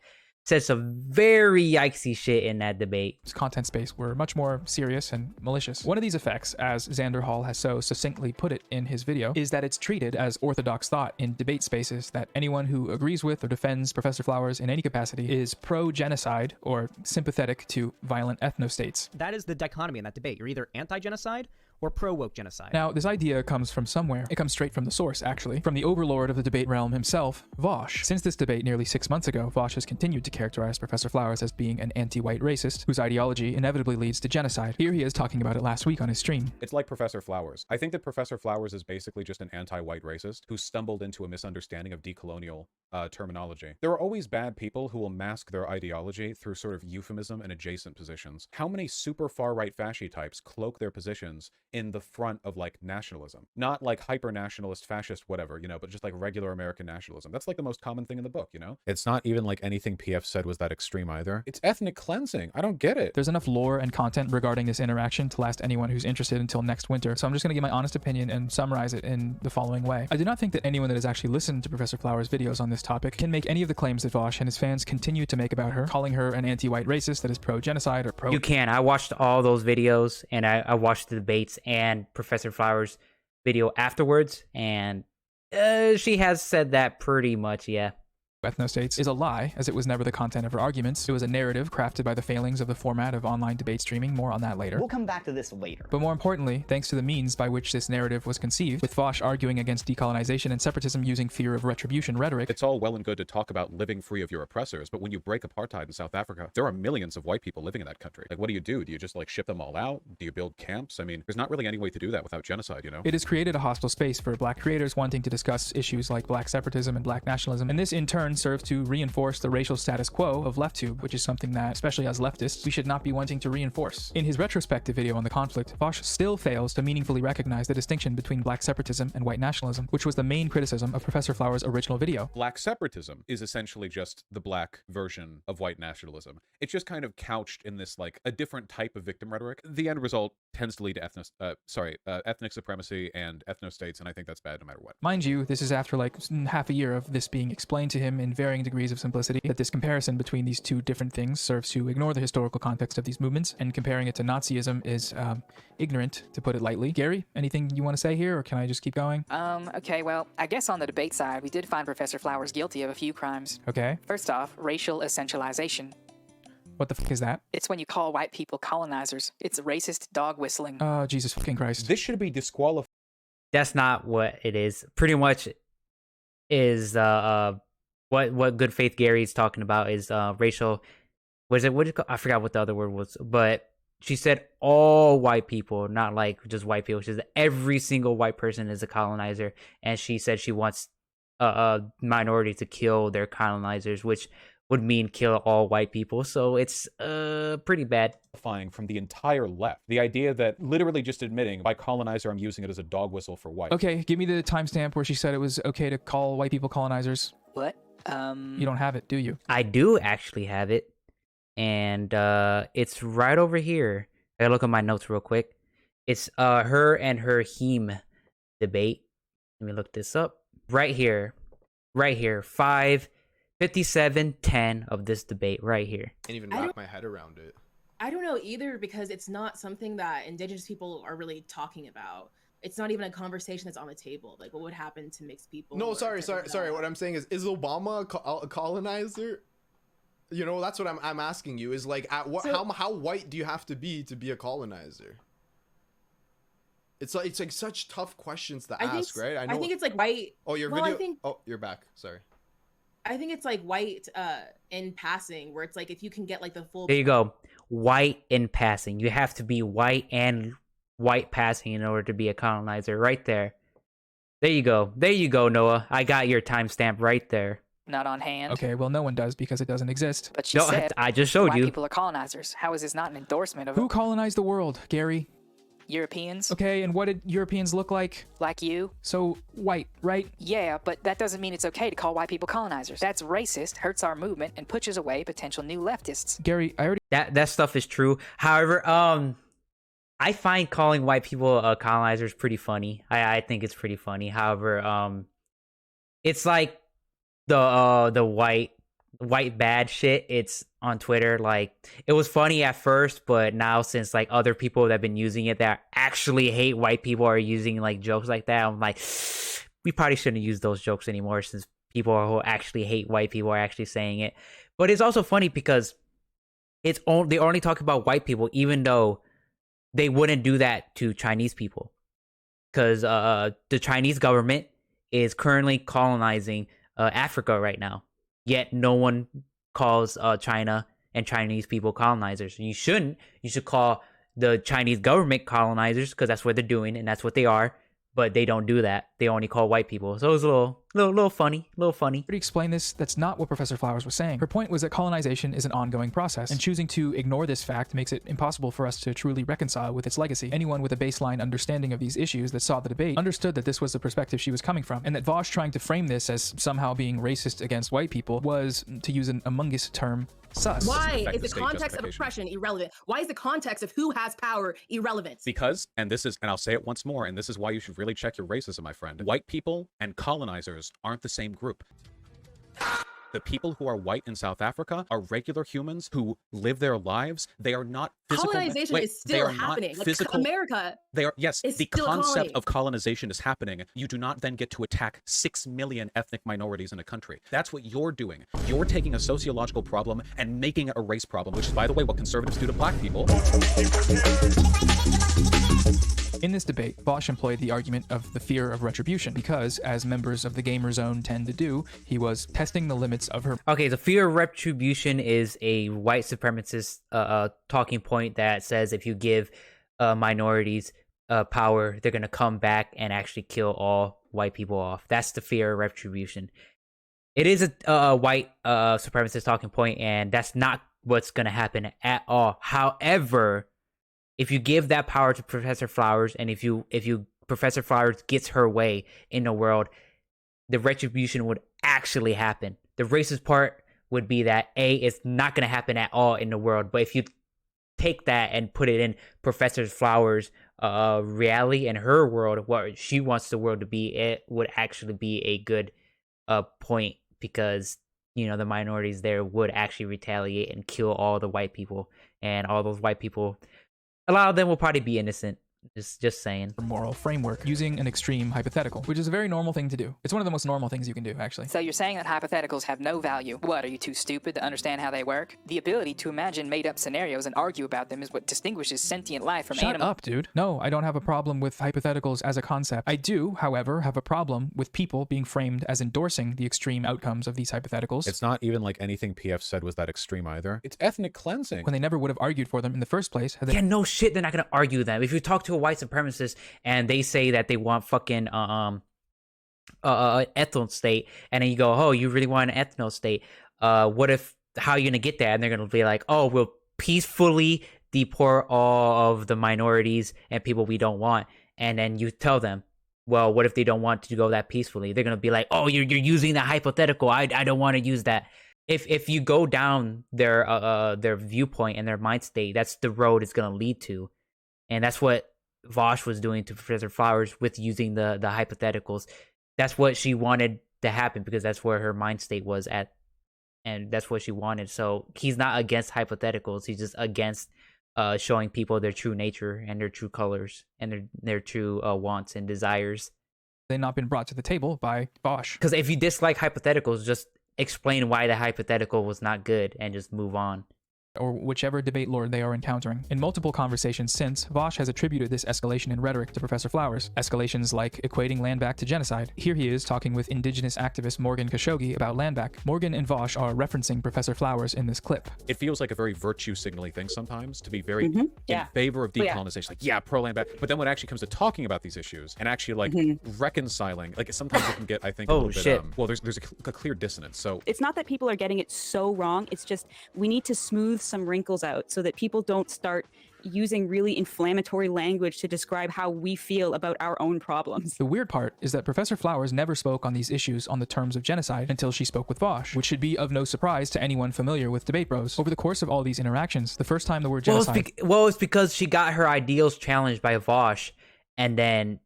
said some very yikesy shit in that debate. Content space were much more serious and malicious. One of these effects, as Xander Hall has so succinctly put it in his video, is that it's treated as orthodox thought in debate spaces that anyone who agrees with or defends Professor Flowers in any capacity is pro-genocide or sympathetic to violent ethnostates. That is the dichotomy in that debate. You're either anti-genocide or pro-woke genocide. Now, this idea comes from somewhere. It comes straight from the source, actually. From the overlord of the debate realm himself, Vosh. Since this debate nearly 6 months ago, Vosh has continued to characterize Professor Flowers as being an anti-white racist, whose ideology inevitably leads to genocide. Here he is talking about it last week on his stream. It's like Professor Flowers. I think that Professor Flowers is basically just an anti-white racist who stumbled into a misunderstanding of decolonial terminology. There are always bad people who will mask their ideology through sort of euphemism and adjacent positions. How many super far-right fasci types cloak their positions in the front of like nationalism? Not like hyper-nationalist, fascist, whatever, you know, but just like regular American nationalism. That's like the most common thing in the book, you know? It's not even like anything PF said was that extreme either. It's ethnic cleansing. I don't get it. There's enough lore and content regarding this interaction to last anyone who's interested until next winter, so I'm just going to give my honest opinion and summarize it in the following way. I do not think that anyone that has actually listened to Professor Flowers' videos on this topic can make any of the claims that Vosh and his fans continue to make about her, calling her an anti-white racist that is pro-genocide or pro... You can. I watched all those videos, and I watched the debates and Professor Flowers' video afterwards, and she has said that pretty much, yeah. ethnostates is a lie, as it was never the content of her arguments. It was a narrative crafted by the failings of the format of online debate streaming. More on that later. We'll come back to this later. But more importantly, thanks to the means by which this narrative was conceived, with Foch arguing against decolonization and separatism using fear of retribution rhetoric. It's all well and good to talk about living free of your oppressors, but when you break apartheid in South Africa, there are millions of white people living in that country. Like, what do? Do you just like ship them all out? Do you build camps? I mean, there's not really any way to do that without genocide, you know? It has created a hostile space for black creators wanting to discuss issues like black separatism and black nationalism, and this in turn serves to reinforce the racial status quo of LeftTube, which is something that, especially as leftists, we should not be wanting to reinforce. In his retrospective video on the conflict, Foch still fails to meaningfully recognize the distinction between black separatism and white nationalism, which was the main criticism of Professor Flower's original video. Black separatism is essentially just the black version of white nationalism. It's just kind of couched in this, like, a different type of victim rhetoric. The end result tends to lead to ethnic supremacy and ethnostates, and I think that's bad no matter what. Mind you, this is after like half a year of this being explained to him in varying degrees of simplicity, that this comparison between these two different things serves to ignore the historical context of these movements, and comparing it to Nazism is ignorant, to put it lightly. Gary, anything you want to say here, or can I just keep going? Okay, well, I guess on the debate side, we did find Professor Flowers guilty of a few crimes. Okay. First off, racial essentialization. What the fuck is that? It's when you call white people colonizers. It's racist dog whistling. Oh, Jesus fucking Christ. This should be disqualified. That's not what it is. Pretty much is what Good Faith Gary's talking about is racial. What did it call? I forgot what the other word was, but she said all white people, not like just white people. She said every single white person is a colonizer, and she said she wants a minority to kill their colonizers, which would mean kill all white people. So it's pretty bad. From the entire left. The idea that literally just admitting, by colonizer, I'm using it as a dog whistle for white. Okay, give me the timestamp where she said it was okay to call white people colonizers. What? You don't have it, do you? I do actually have it. And it's right over here. I gotta look at my notes real quick. It's her and her heme debate. Let me look this up. Right here. 5:57:10 of this debate right here. Can't even wrap my head around it. I don't know either, because it's not something that indigenous people are really talking about. It's not even a conversation that's on the table. Like, what would happen to mixed people? No, sorry. What I'm saying is Obama a colonizer? You know, that's what I'm asking you. Is like, at what? How white do you have to be a colonizer? It's like such tough questions to ask, right? I think it's like white. Oh, your video. Oh, you're back. Sorry. I think it's like white in passing, where it's like if you can get like the full. There you go. White in passing. You have to be white and white passing in order to be a colonizer. Right there. There you go. There you go, Noah. I got your timestamp right there. Not on hand. Okay, well, no one does because it doesn't exist. But she said I just showed white you. people are colonizers. How is this not an endorsement of Who colonized the world, Gary? Europeans? Okay, and what did Europeans look like? Like you? So, white, right? Yeah, but that doesn't mean it's okay to call white people colonizers. That's racist, hurts our movement, and pushes away potential new leftists. Gary, I already... That stuff is true. However, I find calling white people colonizers pretty funny. I think it's pretty funny. However, it's like the white bad shit. It's on Twitter. Like, it was funny at first, but now since like other people that have been using it that actually hate white people are using like jokes like that, I'm like, we probably shouldn't use those jokes anymore, since people who actually hate white people are actually saying it. But it's also funny because they only talk about white people, even though they wouldn't do that to Chinese people, because the Chinese government is currently colonizing Africa right now. Yet no one calls China and Chinese people colonizers. You shouldn't. You should call the Chinese government colonizers, because that's what they're doing and that's what they are. But they don't do that. They only call white people. So it was a little funny. To explain this, that's not what Professor Flowers was saying. Her point was that colonization is an ongoing process, and choosing to ignore this fact makes it impossible for us to truly reconcile with its legacy. Anyone with a baseline understanding of these issues that saw the debate understood that this was the perspective she was coming from, and that Vosh trying to frame this as somehow being racist against white people was, to use an Among Us term, sus. Why is the context of oppression irrelevant? Why is the context of who has power irrelevant? Because, and I'll say it once more, and this is why you should really check your racism, my friend. White people and colonizers aren't the same group. The people who are white in South Africa are regular humans who live their lives. They are not physical. Colonization is still happening. Like, physical. America. They are, yes, is the still a concept colony. of colonization is happening. You do not then get to attack 6 million ethnic minorities in a country. That's what you're doing. You're taking a sociological problem and making it a race problem, which is, by the way, what conservatives do to black people. In this debate, Bosch employed the argument of the fear of retribution because, as members of the gamer zone tend to do, he was testing the limits of her. Okay, the fear of retribution is a white supremacist talking point that says if you give minorities power, they're going to come back and actually kill all white people off. That's the fear of retribution. It is a white supremacist talking point, and that's not what's going to happen at all. However, if you give that power to Professor Flowers, and if you Professor Flowers gets her way in the world, the retribution would actually happen. The racist part would be that it's not going to happen at all in the world. But if you take that and put it in Professor Flowers' reality and her world, what she wants the world to be, it would actually be a good point, because the minorities there would actually retaliate and kill all the white people, and all those white people, a lot of them will probably be innocent. Just saying. Moral framework using an extreme hypothetical, which is a very normal thing to do. It's one of the most normal things you can do, actually. So you're saying that hypotheticals have no value. What, are you too stupid to understand how they work? The ability to imagine made-up scenarios and argue about them is what distinguishes sentient life from Shut animal. up, dude. No, I don't have a problem with hypotheticals as a concept. I do, however, have a problem with people being framed as endorsing the extreme outcomes of these hypotheticals. It's not even like anything PF said was that extreme either. It's ethnic cleansing. When they never would have argued for them in the first place. Yeah, no shit, they're not going to argue them. If you talk to a white supremacist and they say that they want fucking ethno state, and then you go, oh, you really want an ethno state, how are you gonna get that? And they're gonna be like, oh, we'll peacefully deport all of the minorities and people we don't want. And then you tell them, well, what if they don't want to go that peacefully? They're gonna be like, oh, you're using that hypothetical, I don't want to use that. If you go down their viewpoint and their mind state, that's the road it's gonna lead to. And that's what Vosh was doing to Professor Flowers with using the hypotheticals. That's what she wanted to happen, because that's where her mind state was at, and that's what she wanted. So he's not against hypotheticals. He's just against showing people their true nature and their true colors and their true wants and desires. They've not been brought to the table by Vosh. Because if you dislike hypotheticals, just explain why the hypothetical was not good and just move on. Or whichever debate lord they are encountering. In multiple conversations since, Vosh has attributed this escalation in rhetoric to Professor Flowers. Escalations like equating land back to genocide. Here he is talking with indigenous activist Morgan Khashoggi about land back. Morgan and Vosh are referencing Professor Flowers in this clip. It feels like a very virtue signaling thing sometimes to be very in favor of decolonization. Like, yeah, pro land back. But then when it actually comes to talking about these issues and actually like reconciling, like sometimes it can get, I think, a little bit, well, there's a clear dissonance. So it's not that people are getting it so wrong. It's just we need to smooth some wrinkles out so that people don't start using really inflammatory language to describe how we feel about our own problems. The weird part is that Professor Flowers never spoke on these issues on the terms of genocide until she spoke with Vosh, which should be of no surprise to anyone familiar with Debate Bros. Over the course of all these interactions, the first time the word genocide... Well, it's because she got her ideals challenged by Vosh, and then,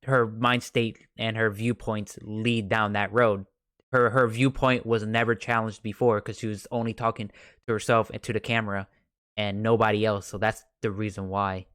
her mind state and her viewpoints lead down that road. Her viewpoint was never challenged before because she was only talking to herself and to the camera and nobody else. So that's the reason why.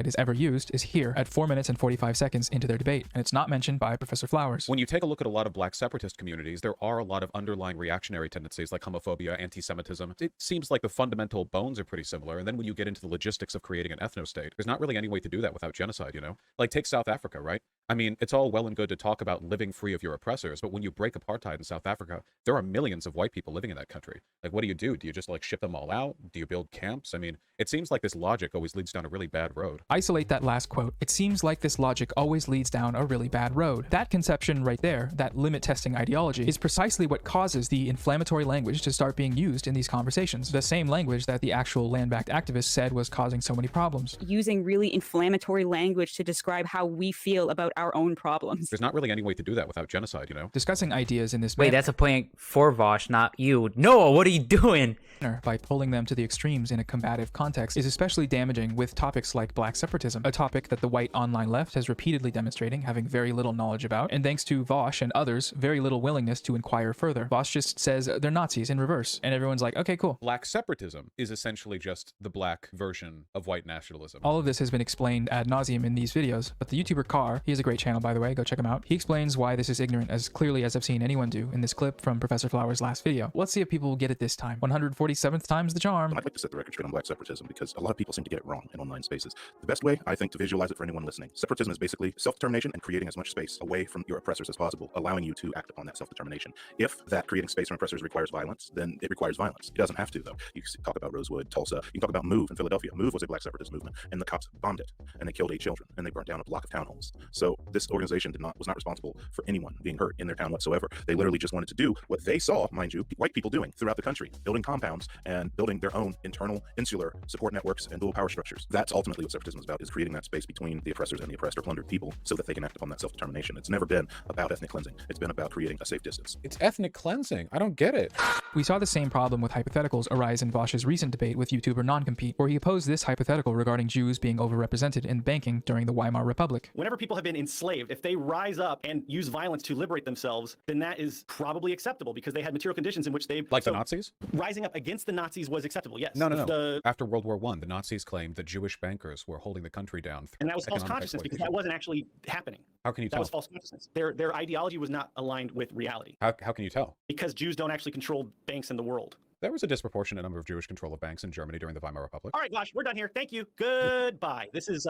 It is ever used is here at 4 minutes and 45 seconds into their debate, and it's not mentioned by Professor Flowers. When you take a look at a lot of black separatist communities, there are a lot of underlying reactionary tendencies like homophobia, anti-Semitism. It seems like the fundamental bones are pretty similar, and then when you get into the logistics of creating an ethno-state, there's not really any way to do that without genocide, Like, take South Africa, right? I mean, it's all well and good to talk about living free of your oppressors, but when you break apartheid in South Africa, there are millions of white people living in that country. Like, what do? Do you just, ship them all out? Do you build camps? I mean, it seems like this logic always leads down a really bad road. Isolate that last quote. It seems like this logic always leads down a really bad road. That conception right there, that limit testing ideology, is precisely what causes the inflammatory language to start being used in these conversations. The same language that the actual land-backed activists said was causing so many problems. Using really inflammatory language to describe how we feel about our own problems. There's not really any way to do that without genocide, you know? Discussing ideas in this Wait, that's a point for Vosh, not you. Noah, what are you doing? By pulling them to the extremes in a combative context is especially damaging with topics like black separatism, a topic that the white online left has repeatedly demonstrating having very little knowledge about, and thanks to Vosh and others, very little willingness to inquire further. Vosh just says they're Nazis in reverse, and everyone's like, okay, cool. Black separatism is essentially just the black version of white nationalism. All of this has been explained ad nauseum in these videos, but the YouTuber Carr, he has a great channel by the way, go check him out. He explains why this is ignorant as clearly as I've seen anyone do in this clip from Professor Flower's last video. Let's see if people will get it this time. 147th time's the charm. I'd like to set the record straight on black separatism because a lot of people seem to get it wrong in online spaces. The best way, I think, to visualize it for anyone listening, separatism is basically self-determination and creating as much space away from your oppressors as possible, allowing you to act upon that self-determination. If that creating space from oppressors requires violence, then it requires violence. It doesn't have to, though. You can talk about Rosewood, Tulsa. You can talk about MOVE in Philadelphia. MOVE was a black separatist movement, and the cops bombed it, and they killed 8 children, and they burnt down a block of townhomes. So this organization was not responsible for anyone being hurt in their town whatsoever. They literally just wanted to do what they saw, mind you, white people doing throughout the country, building compounds and building their own internal insular support networks and dual power structures. That's ultimately what separatism is about, is creating that space between the oppressors and the oppressed or plundered people so that they can act upon that self-determination. It's never been about ethnic cleansing. It's been about creating a safe distance. It's ethnic cleansing. I don't get it. We saw the same problem with hypotheticals arise in Vosh's recent debate with YouTuber Noncompete, where he opposed this hypothetical regarding Jews being overrepresented in banking during the Weimar Republic. Whenever people have been enslaved, if they rise up and use violence to liberate themselves, then that is probably acceptable because they had material conditions in which they... Like the Nazis? Rising up against the Nazis was acceptable, yes. No. After World War I, the Nazis claimed that Jewish bankers were holding the country down. And that was false consciousness because that wasn't actually happening. How can you tell? That was false consciousness. Their ideology was not aligned with reality. How can you tell? Because Jews don't actually control banks in the world. There was a disproportionate number of Jewish control of banks in Germany during the Weimar Republic. All right, Vosh, we're done here. Thank you. Goodbye. This is...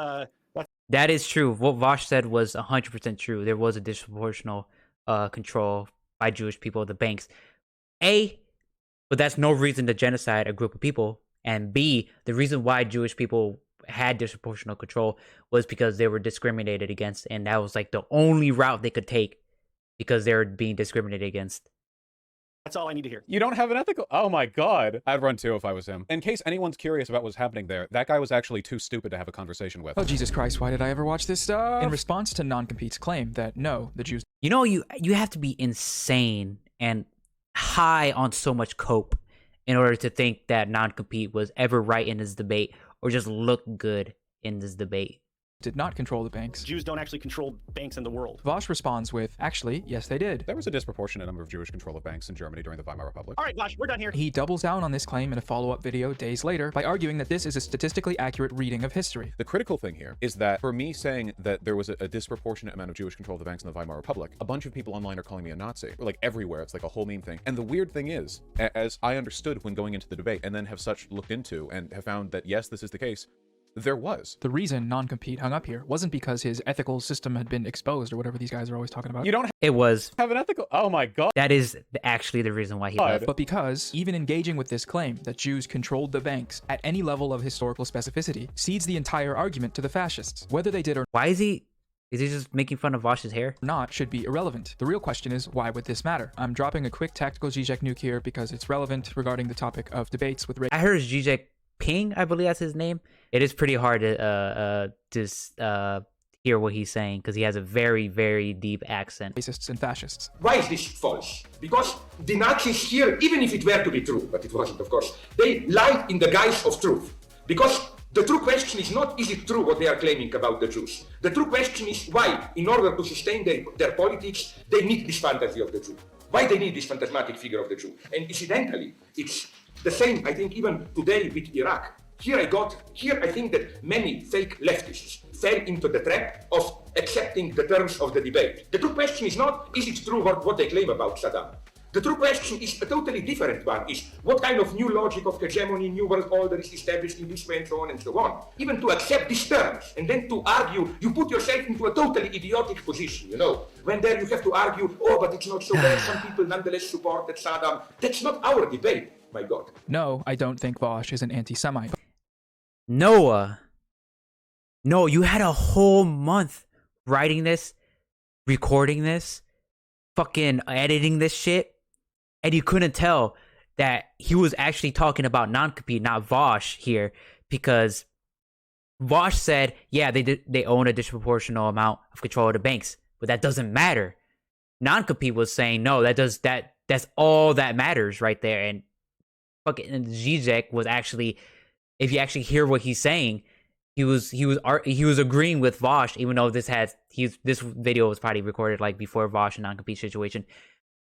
That is true. What Vosh said was 100% true. There was a disproportional control by Jewish people of the banks. A, but that's no reason to genocide a group of people. And B, the reason why Jewish people had disproportional control was because they were discriminated against, and that was like the only route they could take because they were being discriminated against. That's all I need to hear. You don't have an ethical... Oh my god. I'd run too if I was him. In case anyone's curious about what's happening there, that guy was actually too stupid to have a conversation with. Oh, Jesus Christ, why did I ever watch this stuff? In response to Noncompete's claim that no, the Jews... You know, you have to be insane and high on so much cope in order to think that Noncompete was ever right in this debate or just look good in this debate. Did not control the banks. Jews don't actually control banks in the world. Vosh responds with, actually, yes, they did. There was a disproportionate number of Jewish control of banks in Germany during the Weimar Republic. All right, Vosh, we're done here. He doubles down on this claim in a follow-up video days later by arguing that this is a statistically accurate reading of history. The critical thing here is that for me saying that there was a disproportionate amount of Jewish control of the banks in the Weimar Republic, a bunch of people online are calling me a Nazi. Like everywhere, it's like a whole meme thing. And the weird thing is, as I understood when going into the debate and then have such looked into and have found that yes, this is the case, there was. The reason Noncompete hung up here wasn't because his ethical system had been exposed or whatever these guys are always talking about. You don't It was. have an ethical... Oh my god. That is actually the reason why he left. But because even engaging with this claim that Jews controlled the banks at any level of historical specificity cedes the entire argument to the fascists. Whether they did or Why is he just making fun of Vosh's hair? not should be irrelevant. The real question is, why would this matter? I'm dropping a quick tactical Zizek nuke here because it's relevant regarding the topic of debates with I heard Zizek Ping, I believe that's his name. It is pretty hard to hear what he's saying because he has a very, very deep accent. Racists and fascists. Why is this false? Because the Nazis here, even if it were to be true, but it wasn't, of course, they lied in the guise of truth. Because the true question is not, is it true what they are claiming about the Jews? The true question is why, in order to sustain their politics, they need this fantasy of the Jew. Why they need this phantasmatic figure of the Jew. And incidentally, it's the same, I think, even today with Iraq. Here I think that many fake leftists fell into the trap of accepting the terms of the debate. The true question is not, is it true what they claim about Saddam? The true question is a totally different one, is what kind of new logic of hegemony, new world order is established in this way and so on and so on. Even to accept these terms and then to argue, you put yourself into a totally idiotic position, you know. When there you have to argue, oh, but it's not so bad, some people nonetheless supported Saddam. That's not our debate, my God. No, I don't think Vosh is an anti-Semite. Noah. No, you had a whole month writing this, recording this, fucking editing this shit, and you couldn't tell that he was actually talking about non-compete, not Vosh here, because Vosh said, yeah, they own a disproportional amount of control of the banks, but that doesn't matter. Non-compete was saying, no, that's all that matters right there. And fucking Zizek was actually, if you actually hear what he's saying, he was agreeing with Vosh, even though this video was probably recorded like before Vosh and non-compete situation.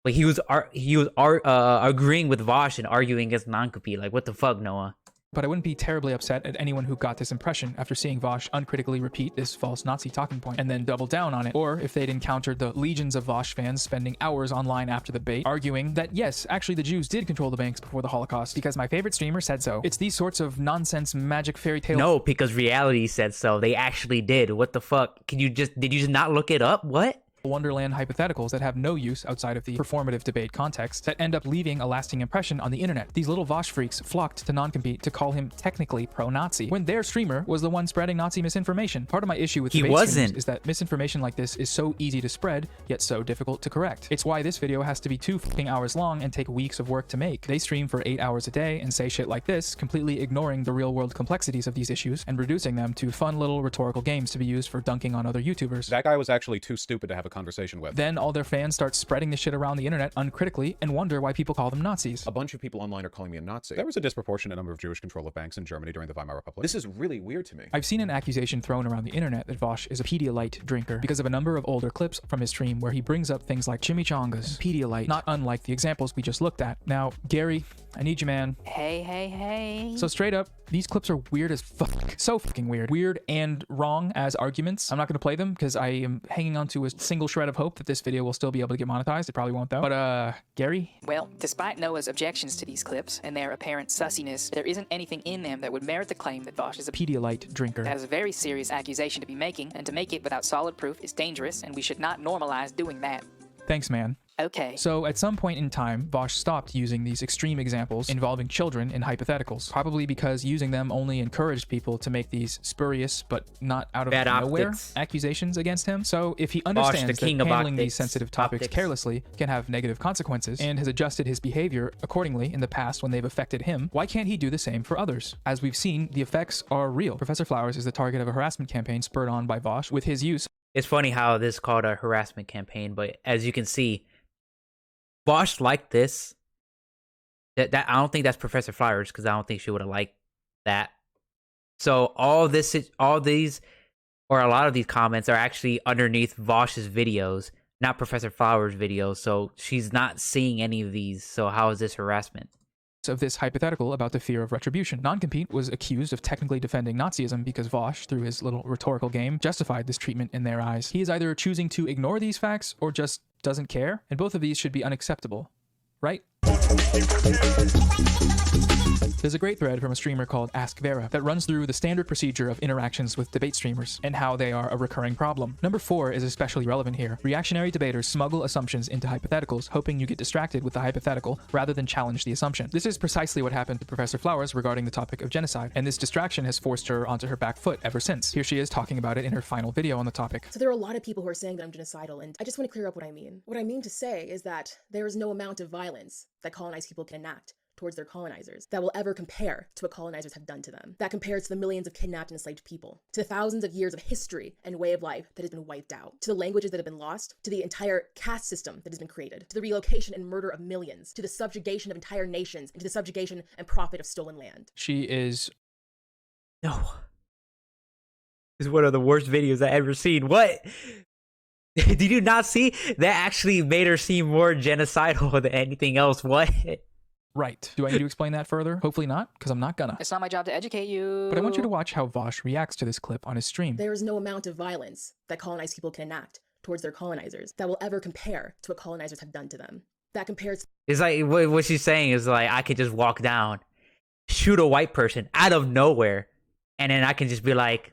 Like he was agreeing with Vosh and arguing against non-compete. Like, what the fuck, Noah? But I wouldn't be terribly upset at anyone who got this impression after seeing Vosh uncritically repeat this false Nazi talking point and then double down on it, or if they'd encountered the legions of Vosh fans spending hours online after the debate arguing that yes, actually the Jews did control the banks before the Holocaust because my favorite streamer said so. It's these sorts of nonsense magic fairy tale. No, because reality said so. They actually did. What the fuck? Did you just not look it up? What? Wonderland hypotheticals that have no use outside of the performative debate context that end up leaving a lasting impression on the internet. These little Vosh freaks flocked to non-compete to call him technically pro-Nazi when their streamer was the one spreading Nazi misinformation. Part of my issue with debate streams is that misinformation like this is so easy to spread, yet so difficult to correct. It's why this video has to be 2 fucking hours long and take weeks of work to make. They stream for 8 hours a day and say shit like this, completely ignoring the real-world complexities of these issues and reducing them to fun little rhetorical games to be used for dunking on other YouTubers. That guy was actually too stupid to have a conversation with. Then all their fans start spreading this shit around the internet uncritically and wonder why people call them Nazis. A bunch of people online are calling me a Nazi. There was a disproportionate number of Jewish control of banks in Germany during the Weimar Republic. This is really weird to me. I've seen an accusation thrown around the internet that Vosh is a Pedialyte drinker because of a number of older clips from his stream where he brings up things like chimichangas, Pedialyte, not unlike the examples we just looked at. Now, Gary, I need you, man. Hey. So straight up, these clips are weird as fuck. So fucking weird. Weird and wrong as arguments. I'm not going to play them because I am hanging on to a single shred of hope that this video will still be able to get monetized. It probably won't though. But Gary? Well, despite Noah's objections to these clips and their apparent sussiness, there isn't anything in them that would merit the claim that Vosh is a Pedialyte drinker. That is a very serious accusation to be making, and to make it without solid proof is dangerous, and we should not normalize doing that. Thanks, man. Okay. So at some point in time, Vosh stopped using these extreme examples involving children in hypotheticals, probably because using them only encouraged people to make these spurious but not out of nowhere accusations against him. So if he understands that handling these sensitive topics carelessly can have negative consequences and has adjusted his behavior accordingly in the past when they've affected him, why can't he do the same for others? As we've seen, the effects are real. Professor Flowers is the target of a harassment campaign spurred on by Vosh with his use. It's funny how this is called a harassment campaign, but as you can see, Vosh liked this. That I don't think that's Professor Flowers because I don't think she would have liked that. So all these, or a lot of these comments are actually underneath Vosh's videos, not Professor Flowers' videos. So she's not seeing any of these. So how is this harassment? Of this hypothetical about the fear of retribution. Non-compete was accused of technically defending Nazism because Vosh, through his little rhetorical game, justified this treatment in their eyes. He is either choosing to ignore these facts or just doesn't care, and both of these should be unacceptable, right? There's a great thread from a streamer called Ask Vera that runs through the standard procedure of interactions with debate streamers and how they are a recurring problem. Number 4 is especially relevant here. Reactionary debaters smuggle assumptions into hypotheticals, hoping you get distracted with the hypothetical rather than challenge the assumption. This is precisely what happened to Professor Flowers regarding the topic of genocide, and this distraction has forced her onto her back foot ever since. Here she is talking about it in her final video on the topic. So there are a lot of people who are saying that I'm genocidal, and I just want to clear up what I mean. What I mean to say is that there is no amount of violence that colonized people can enact towards their colonizers that will ever compare to what colonizers have done to them. That compares to the millions of kidnapped and enslaved people, to the thousands of years of history and way of life that has been wiped out, to the languages that have been lost, to the entire caste system that has been created, to the relocation and murder of millions, to the subjugation of entire nations, and to the subjugation and profit of stolen land. She is... No. This is one of the worst videos I ever seen. What? Did you not see? That actually made her seem more genocidal than anything else. What? Right. Do I need to explain that further? Hopefully not, because I'm not gonna. It's not my job to educate you. But I want you to watch how Vosh reacts to this clip on his stream. There is no amount of violence that colonized people can enact towards their colonizers that will ever compare to what colonizers have done to them. That compares... It's like, what she's saying is like, I could just walk down, shoot a white person out of nowhere, and then I can just be like,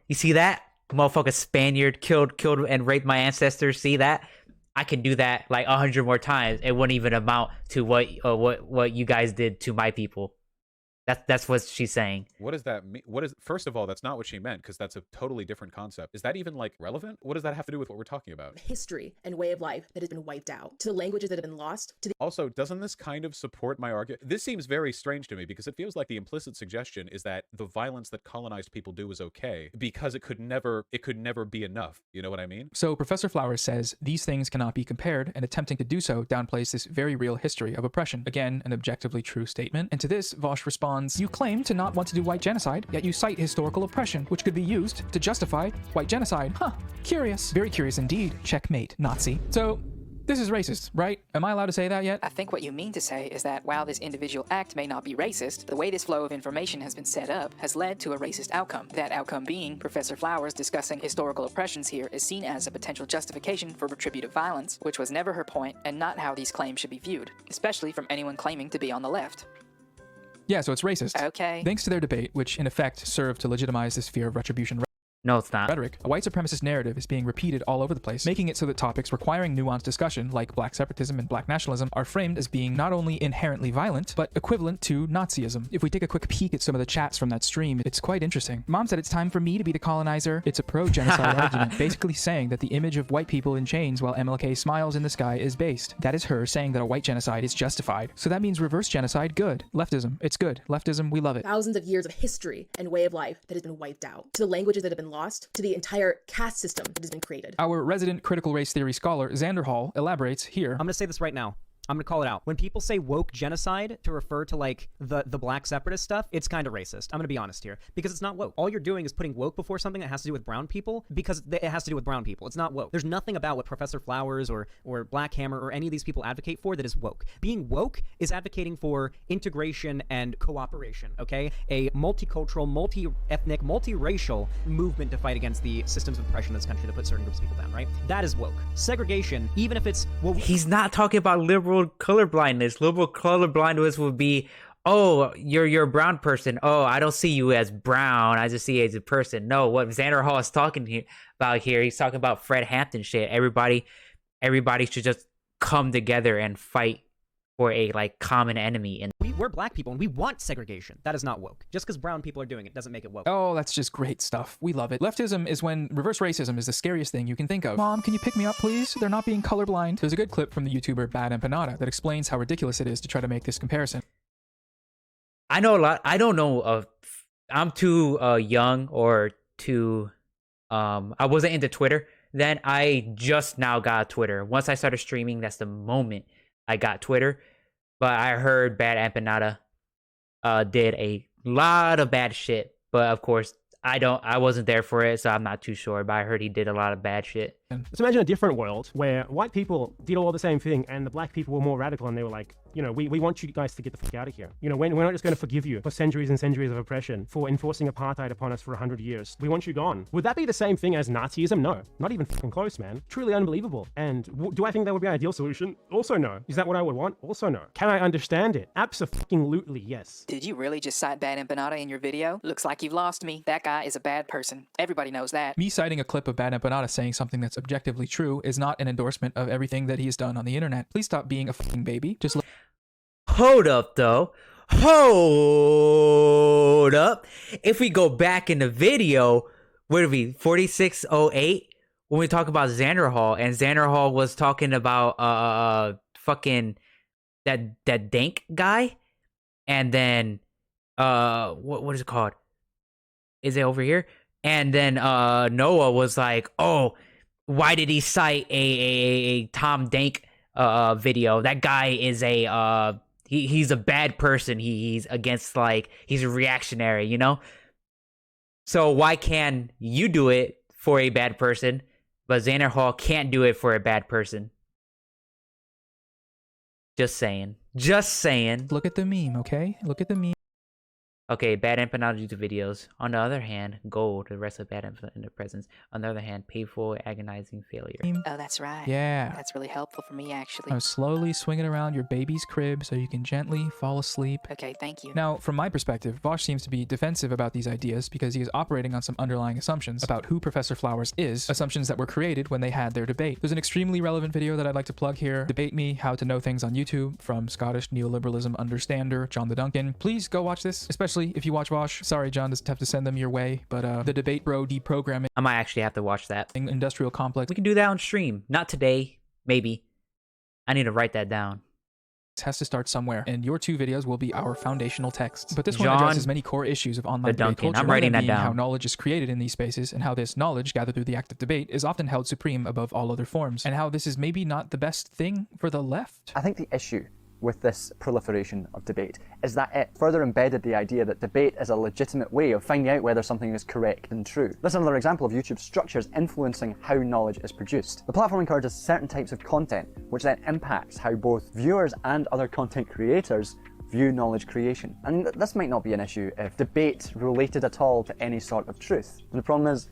you see that? Motherfucker Spaniard killed and raped my ancestors. See that? I can do that like 100 more times. It wouldn't even amount to what you guys did to my people. That's what she's saying. What does that mean? What is, first of all, that's not what she meant, because that's a totally different concept. Is that even like relevant? What does that have to do with what we're talking about? History and way of life that has been wiped out, to the languages that have been lost, to the Also, doesn't this kind of support my argument? This seems very strange to me, because it feels like the implicit suggestion is that the violence that colonized people do is okay because it could never be enough. You know what I mean? So Professor Flowers says these things cannot be compared, and attempting to do so downplays this very real history of oppression. Again, an objectively true statement. And to this, Vosh responds, you claim to not want to do white genocide, yet you cite historical oppression, which could be used to justify white genocide. Huh, curious. Very curious indeed. Checkmate, Nazi. So, this is racist, right? Am I allowed to say that yet? I think what you mean to say is that while this individual act may not be racist, the way this flow of information has been set up has led to a racist outcome. That outcome being Professor Flowers discussing historical oppressions here is seen as a potential justification for retributive violence, which was never her point and not how these claims should be viewed, especially from anyone claiming to be on the left. Yeah, so it's racist. Okay. Thanks to their debate, which in effect served to legitimize this fear of retribution No, it's not. rhetoric, a white supremacist narrative is being repeated all over the place, making it so that topics requiring nuanced discussion, like black separatism and black nationalism, are framed as being not only inherently violent, but equivalent to Nazism. If we take a quick peek at some of the chats from that stream, it's quite interesting. Mom said it's time for me to be the colonizer. It's a pro-genocide argument, basically saying that the image of white people in chains while MLK smiles in the sky is based. That is her saying that a white genocide is justified. So that means reverse genocide, good. Leftism, it's good. Leftism, we love it. thousands of years of history and way of life that has been wiped out, to the languages that have been lost, to the entire caste system that has been created. Our resident critical race theory scholar, Xander Hall, elaborates here. I'm going to say this right now. I'm gonna call it out. When people say woke genocide to refer to like the black separatist stuff, it's kind of racist. I'm gonna be honest here, because it's not woke. All you're doing is putting woke before something that has to do with brown people because it has to do with brown people. It's not woke. There's nothing about what Professor Flowers or Black Hammer or any of these people advocate for that is woke. Being woke is advocating for integration and cooperation, okay? A multicultural, multi-ethnic, multiracial movement to fight against the systems of oppression in this country that put certain groups of people down, right? That is woke. Segregation, even if it's... well, he's not talking about liberal colorblindness. Liberal colorblindness would be, oh, you're a brown person. Oh, I don't see you as brown. I just see you as a person. No, what Xander Hall is talking about here, he's talking about Fred Hampton shit. Everybody should just come together and fight for a like common enemy. And we're black people and we want segregation. That is not woke. Just because brown people are doing it doesn't make it woke. Oh, that's just great stuff. We love it. Leftism is when reverse racism is the scariest thing you can think of. Mom, can you pick me up, please? They're not being colorblind. There's a good clip from the YouTuber Bad Empanada that explains how ridiculous it is to try to make this comparison. I know a lot. I don't know. I'm too young or too. I wasn't into Twitter then. I just now got Twitter. Once I started streaming, that's the moment I got Twitter. But I heard Bad Empanada did a lot of bad shit. But of course, I wasn't there for it, so I'm not too sure. But I heard he did a lot of bad shit. Let's imagine a different world where white people did all the same thing and the black people were more radical and they were like, you know, we want you guys to get the fuck out of here. You know, we're not just going to forgive you for centuries and centuries of oppression, for enforcing apartheid upon us for 100 years. We want you gone. Would that be the same thing as Nazism? No, not even fucking close, man. Truly unbelievable. And do I think that would be an ideal solution? Also no. Is that what I would want? Also no. Can I understand it? Absolutely yes. Did you really just cite Bad Empanada in your video? Looks like you've lost me. That guy is a bad person. Everybody knows that. Me citing a clip of Bad Empanada saying something that's objectively true is not an endorsement of everything that he has done on the internet. Please stop being a fucking baby. Just hold up, though. Hold up. If we go back in the video, what are we, 4608? When we talk about Xander Hall, and Xander Hall was talking about fucking that dank guy, and then what is it called? Is it over here? And then Noah was like, oh, why did he cite a Tom Dank video? That guy is a he's a bad person. He's against, like, he's a reactionary, you know? So why can you do it for a bad person, but Xander Hall can't do it for a bad person? Just saying. Just saying. look at the meme, okay? Look at the meme. Okay, bad info not due to videos. On the other hand, gold, the rest of bad info in the presence. On the other hand, painful, agonizing failure. Oh, that's right. Yeah. That's really helpful for me, actually. I was slowly swinging around your baby's crib so you can gently fall asleep. Okay, thank you. Now, from my perspective, Vosh seems to be defensive about these ideas because he is operating on some underlying assumptions about who Professor Flowers is, assumptions that were created when they had their debate. There's an extremely relevant video that I'd like to plug here, Debate Me, How to Know Things on YouTube, from Scottish neoliberalism understander John the Duncan. Please go watch this, especially if you watch Vosh. Sorry, John, doesn't have to send them your way, but the debate bro deprogramming. I might actually have to watch that. Industrial complex. We can do that on stream. Not today, maybe. I need to write that down. Has to start somewhere, and your 2 videos will be our foundational texts. But this one John addresses many core issues of online debate culture. I'm writing that down. How knowledge is created in these spaces, and how this knowledge gathered through the act of debate is often held supreme above all other forms, and how this is maybe not the best thing for the left. I think the issue with this proliferation of debate is that it further embedded the idea that debate is a legitimate way of finding out whether something is correct and true. This is another example of YouTube's structures influencing how knowledge is produced. The platform encourages certain types of content, which then impacts how both viewers and other content creators view knowledge creation. And this might not be an issue if debate related at all to any sort of truth. And the problem is,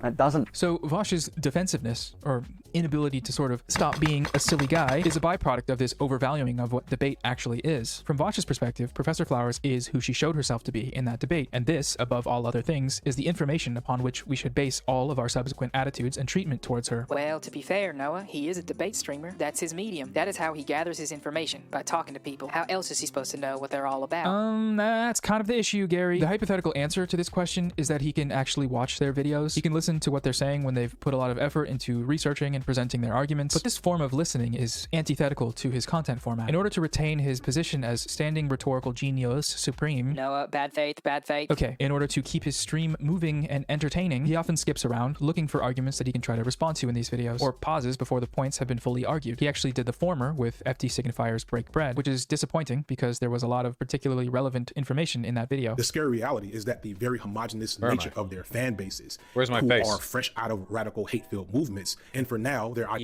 it doesn't. So Vosh's defensiveness, or inability to sort of stop being a silly guy, is a byproduct of this overvaluing of what debate actually is. From Vosh's perspective, Professor Flowers is who she showed herself to be in that debate, and this, above all other things, is the information upon which we should base all of our subsequent attitudes and treatment towards her. Well, to be fair, Noah, he is a debate streamer. That's his medium. That is how he gathers his information, by talking to people. How else is he supposed to know what they're all about? That's kind of the issue, Gary. The hypothetical answer to this question is that he can actually watch their videos. He can listen to what they're saying when they've put a lot of effort into researching and presenting their arguments, but this form of listening is antithetical to his content format. In order to retain his position as standing rhetorical genius supreme... Noah, bad faith, bad faith. Okay, in order to keep his stream moving and entertaining, he often skips around, looking for arguments that he can try to respond to in these videos, or pauses before the points have been fully argued. He actually did the former with FT Signifier's Break Bread, which is disappointing because there was a lot of particularly relevant information in that video. The scary reality is that the very homogenous nature of their fan bases, Where's my who face? are fresh out of radical hate-filled movements, and for now they're I'm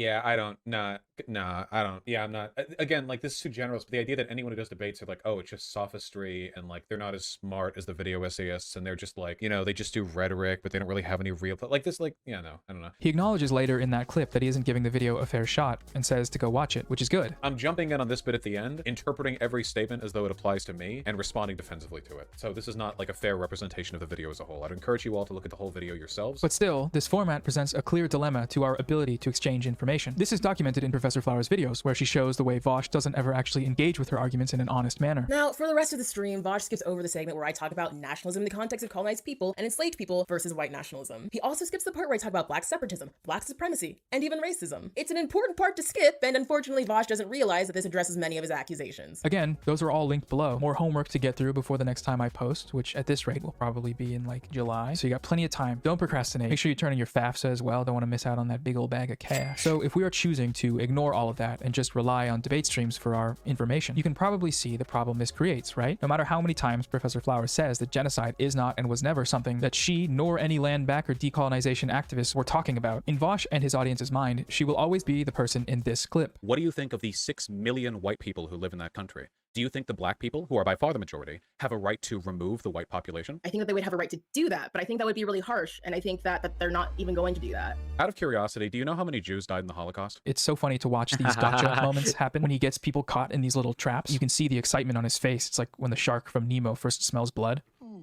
not again, like, this is too generous, but the idea that anyone who does debates are like, oh, it's just sophistry, and like they're not as smart as the video essayists, and they're just like, you know, they just do rhetoric, but they don't really have any real, like, this, like, yeah, no, I don't know. He acknowledges later in that clip that he isn't giving the video a fair shot and says to go watch it, which is good. I'm jumping in on this bit at the end, interpreting every statement as though it applies to me and responding defensively to it. So this is not like a fair representation of the video as a whole. I'd encourage you all to look at the whole video yourselves. But still, this format presents a clear dilemma to our ability to exchange information. This is documented in Professor Flowers' videos, where she shows the way Vosh doesn't ever actually engage with her arguments in an honest manner. Now, for the rest of the stream, Vosh skips over the segment where I talk about nationalism in the context of colonized people and enslaved people versus white nationalism. He also skips the part where I talk about black separatism, black supremacy, and even racism. It's an important part to skip, and unfortunately Vosh doesn't realize that this addresses many of his accusations. Again, those are all linked below. More homework to get through before the next time I post, which at this rate will probably be in like July. So you got plenty of time. Don't procrastinate. Make sure you turn in your FAFSA as well. Don't want to miss out on that big old bag of cash. So if we are choosing to ignore all of that and just rely on debate streams for our information, you can probably see the problem this creates, right? No matter how many times Professor Flowers says that genocide is not and was never something that she nor any land back or decolonization activists were talking about, in Vosh and his audience's mind, she will always be the person in this clip. What do you think of the 6 million white people who live in that country? Do you think the black people, who are by far the majority, have a right to remove the white population? I think that they would have a right to do that, but I think that would be really harsh, and I think that they're not even going to do that. Out of curiosity, do you know how many Jews died in the Holocaust? It's so funny to watch these gotcha moments happen when he gets people caught in these little traps. You can see the excitement on his face. It's like when the shark from Nemo first smells blood.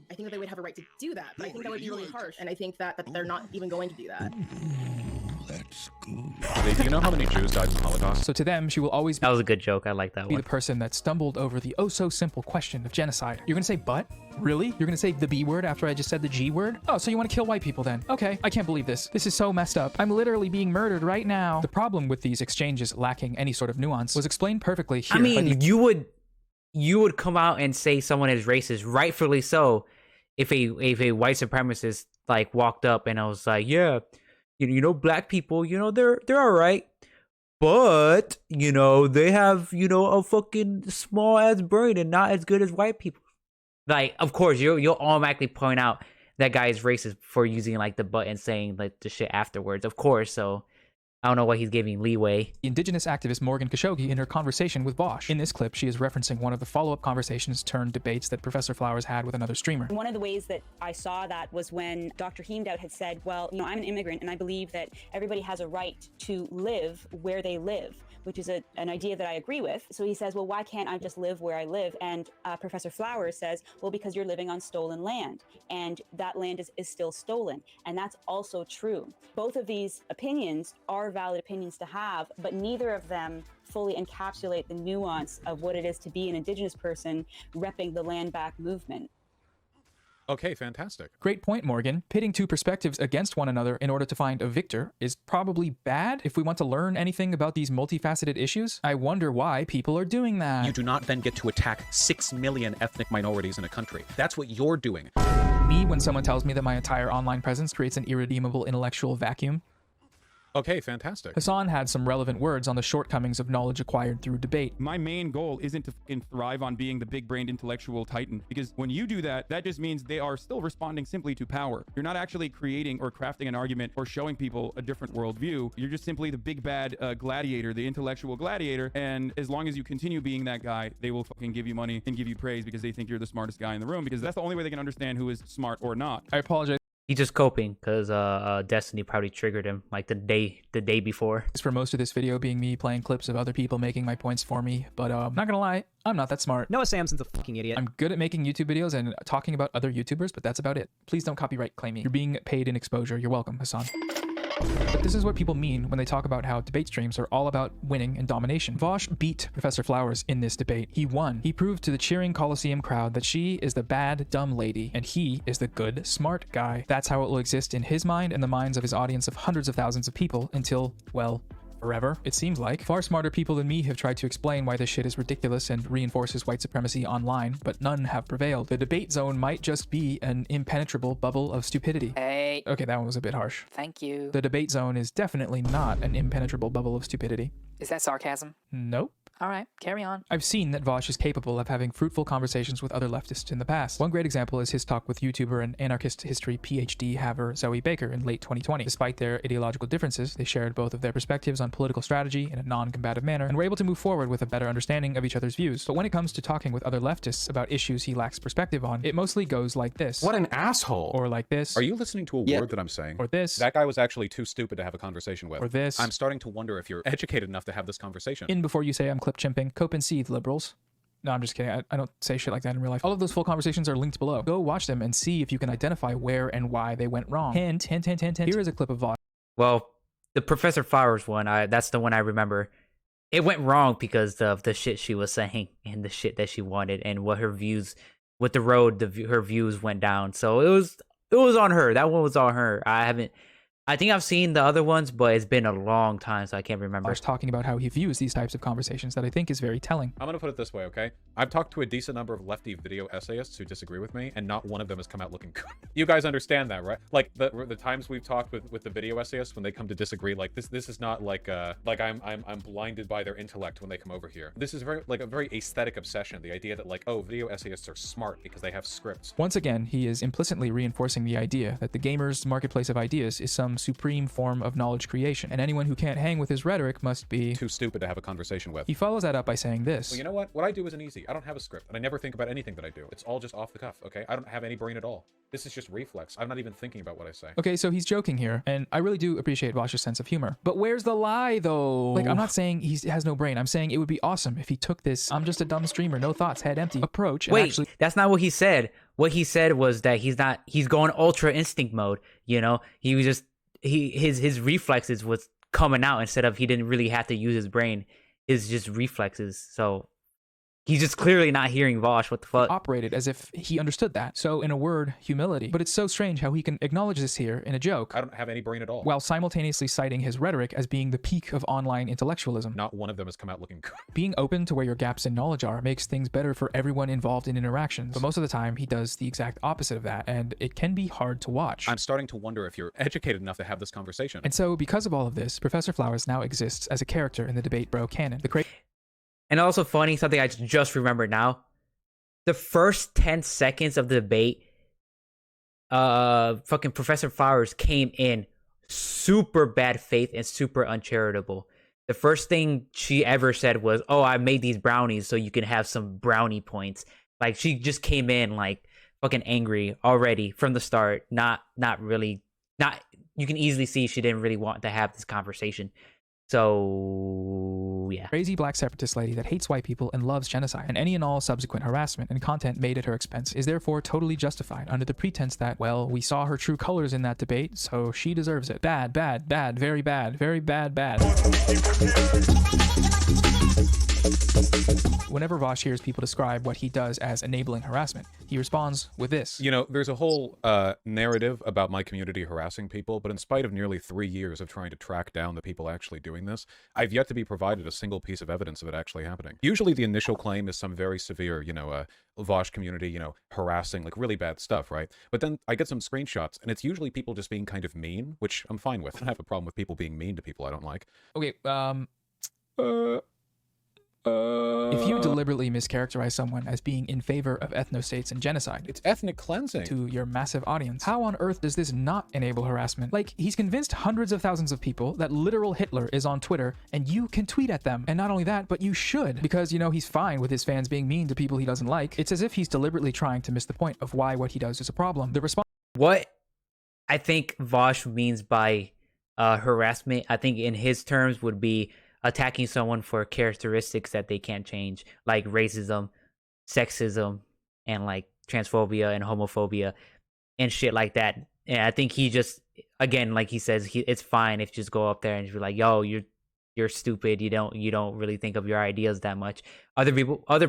I think that they would have a right to do that, but I think that would be really harsh, and I think that they're not even going to do that. Let's go. Do you know how many Jews died in the Holocaust? So to them, she will always be... That was a good joke. I like that be one. the person that stumbled over the oh-so-simple question of genocide. You're gonna say but? Really? You're gonna say the B word after I just said the G word? Oh, so you want to kill white people then? Okay, I can't believe this. This is so messed up. I'm literally being murdered right now. The problem with these exchanges lacking any sort of nuance was explained perfectly here. I mean, you would come out and say someone is racist, rightfully so, if a white supremacist like walked up and I was like, yeah, you know, black people, you know, they're all right, but you know, they have, you know, a fucking small ass brain and not as good as white people. Like, of course, you'll automatically point out that guy is racist for using like the but and saying like the shit afterwards, of course. So I don't know why he's giving leeway. Indigenous activist Morgan Khashoggi in her conversation with Bosch. In this clip, she is referencing one of the follow-up conversations turned debates that Professor Flowers had with another streamer. One of the ways that I saw that was when Dr. Heemdout had said, well, you know, I'm an immigrant and I believe that everybody has a right to live where they live, which is an idea that I agree with. So he says, well, why can't I just live where I live? And Professor Flowers says, well, because you're living on stolen land, and that land is still stolen. And that's also true. Both of these opinions are valid opinions to have, but neither of them fully encapsulate the nuance of what it is to be an Indigenous person repping the land back movement. Okay, fantastic. Great point, Morgan. Pitting two perspectives against one another in order to find a victor is probably bad if we want to learn anything about these multifaceted issues. I wonder why people are doing that. You do not then get to attack 6 million ethnic minorities in a country. That's what you're doing. Me, when someone tells me that my entire online presence creates an irredeemable intellectual vacuum. Okay, fantastic. Hassan had some relevant words on the shortcomings of knowledge acquired through debate. My main goal isn't to fucking thrive on being the big-brained intellectual titan, because when you do that, that just means they are still responding simply to power. You're not actually creating or crafting an argument or showing people a different worldview. You're just simply the big bad gladiator, the intellectual gladiator, and as long as you continue being that guy, they will fucking give you money and give you praise because they think you're the smartest guy in the room, because that's the only way they can understand who is smart or not. I apologize. He's just coping because Destiny probably triggered him like the day before. For most of this video being me playing clips of other people making my points for me, but not gonna lie, I'm not that smart. Noah Samsen's a fucking idiot. I'm good at making YouTube videos and talking about other YouTubers, but that's about it. Please don't copyright claim me. You're being paid in exposure. You're welcome, Hassan. But this is what people mean when they talk about how debate streams are all about winning and domination. Vosh beat Professor Flowers in this debate. He won. He proved to the cheering Coliseum crowd that she is the bad, dumb lady, and he is the good, smart guy. That's how it will exist in his mind and the minds of his audience of hundreds of thousands of people until, well, forever, it seems like. Far smarter people than me have tried to explain why this shit is ridiculous and reinforces white supremacy online, but none have prevailed. The debate zone might just be an impenetrable bubble of stupidity. Hey. Okay, that one was a bit harsh. Thank you. The debate zone is definitely not an impenetrable bubble of stupidity. Is that sarcasm? Nope. All right, carry on. I've seen that Vosh is capable of having fruitful conversations with other leftists in the past. One great example is his talk with YouTuber and anarchist history PhD haver Zoe Baker in late 2020. Despite their ideological differences, they shared both of their perspectives on political strategy in a non-combative manner and were able to move forward with a better understanding of each other's views. But when it comes to talking with other leftists about issues he lacks perspective on, it mostly goes like this. What an asshole. Or like this. Are you listening to a word that I'm saying? Or this. That guy was actually too stupid to have a conversation with. Or this. I'm starting to wonder if you're educated enough to have this conversation. In before you say I'm clip chimping, cope and seethe, liberals. No, I'm just kidding. I don't say shit like that in real life. All of those full conversations are linked below. Go watch them and see if you can identify where and why they went wrong. Hint, hint, hint, hint, hint. Here is a clip of Vosh. Well, the Professor Flowers one, that's the one I remember. It went wrong because of the shit she was saying and the shit that she wanted and what her views, with the road, her views went down. So it was on her. That one was on her. I think I've seen the other ones, but it's been a long time, so I can't remember. Vosh talking about how he views these types of conversations that I think is very telling. I'm going to put it this way, okay? I've talked to a decent number of lefty video essayists who disagree with me, and not one of them has come out looking good. You guys understand that, right? Like, the times we've talked with the video essayists when they come to disagree, like, this is not like I'm blinded by their intellect when they come over here. This is a very aesthetic obsession, the idea that, like, oh, video essayists are smart because they have scripts. Once again, he is implicitly reinforcing the idea that the gamer's marketplace of ideas is some supreme form of knowledge creation, and anyone who can't hang with his rhetoric must be too stupid to have a conversation with. He follows that up by saying this. Well, you know what? What I do isn't easy. I don't have a script, and I never think about anything that I do. It's all just off the cuff, okay? I don't have any brain at all. This is just reflex. I'm not even thinking about what I say. Okay, so he's joking here, and I really do appreciate Vosh's sense of humor. But where's the lie, though? Like, I'm not saying he has no brain. I'm saying it would be awesome if he took this "I'm just a dumb streamer, no thoughts, head empty" approach. And Wait, that's not what he said. What he said was that he's going ultra instinct mode. You know, he was just his reflexes was coming out instead of he didn't really have to use his brain. It's just reflexes. So he's just clearly not hearing Vosh. What the fuck? Operated as if he understood that. So in a word, humility. But it's so strange how he can acknowledge this here in a joke. I don't have any brain at all. While simultaneously citing his rhetoric as being the peak of online intellectualism. Not one of them has come out looking good. Being open to where your gaps in knowledge are makes things better for everyone involved in interactions. But most of the time, he does the exact opposite of that, and it can be hard to watch. I'm starting to wonder if you're educated enough to have this conversation. And so, because of all of this, Professor Flowers now exists as a character in the debate bro canon. And also funny, something I just remembered now. The first 10 seconds of the debate, fucking Professor Flowers came in super bad faith and super uncharitable. The first thing she ever said was, "Oh, I made these brownies so you can have some brownie points." Like, she just came in like fucking angry already from the start. Not really. You can easily see she didn't really want to have this conversation. So, yeah. Crazy black separatist lady that hates white people and loves genocide, and any and all subsequent harassment and content made at her expense is therefore totally justified under the pretense that, well, we saw her true colors in that debate, so she deserves it. Bad, bad, bad, very bad, very bad, bad. Whenever Vosh hears people describe what he does as enabling harassment, he responds with this. You know, there's a whole narrative about my community harassing people, but in spite of nearly 3 years of trying to track down the people actually doing this, I've yet to be provided a single piece of evidence of it actually happening. Usually the initial claim is some very severe, Vosh community, harassing, like really bad stuff, right? But then I get some screenshots, and it's usually people just being kind of mean, which I'm fine with. I don't have a problem with people being mean to people I don't like. Okay, if you deliberately mischaracterize someone as being in favor of ethnostates and genocide, it's ethnic cleansing to your massive audience, how on earth does this not enable harassment? Like, he's convinced hundreds of thousands of people that literal Hitler is on Twitter, and you can tweet at them. And not only that, but you should, because, he's fine with his fans being mean to people he doesn't like. It's as if he's deliberately trying to miss the point of why what he does is a problem. The response... What I think Vosh means by harassment, I think in his terms would be attacking someone for characteristics that they can't change, like racism, sexism, and like transphobia and homophobia and shit like that. And I think he just, again, like he says, it's fine if you just go up there and be like, "Yo, you're stupid. You don't really think of your ideas that much." Other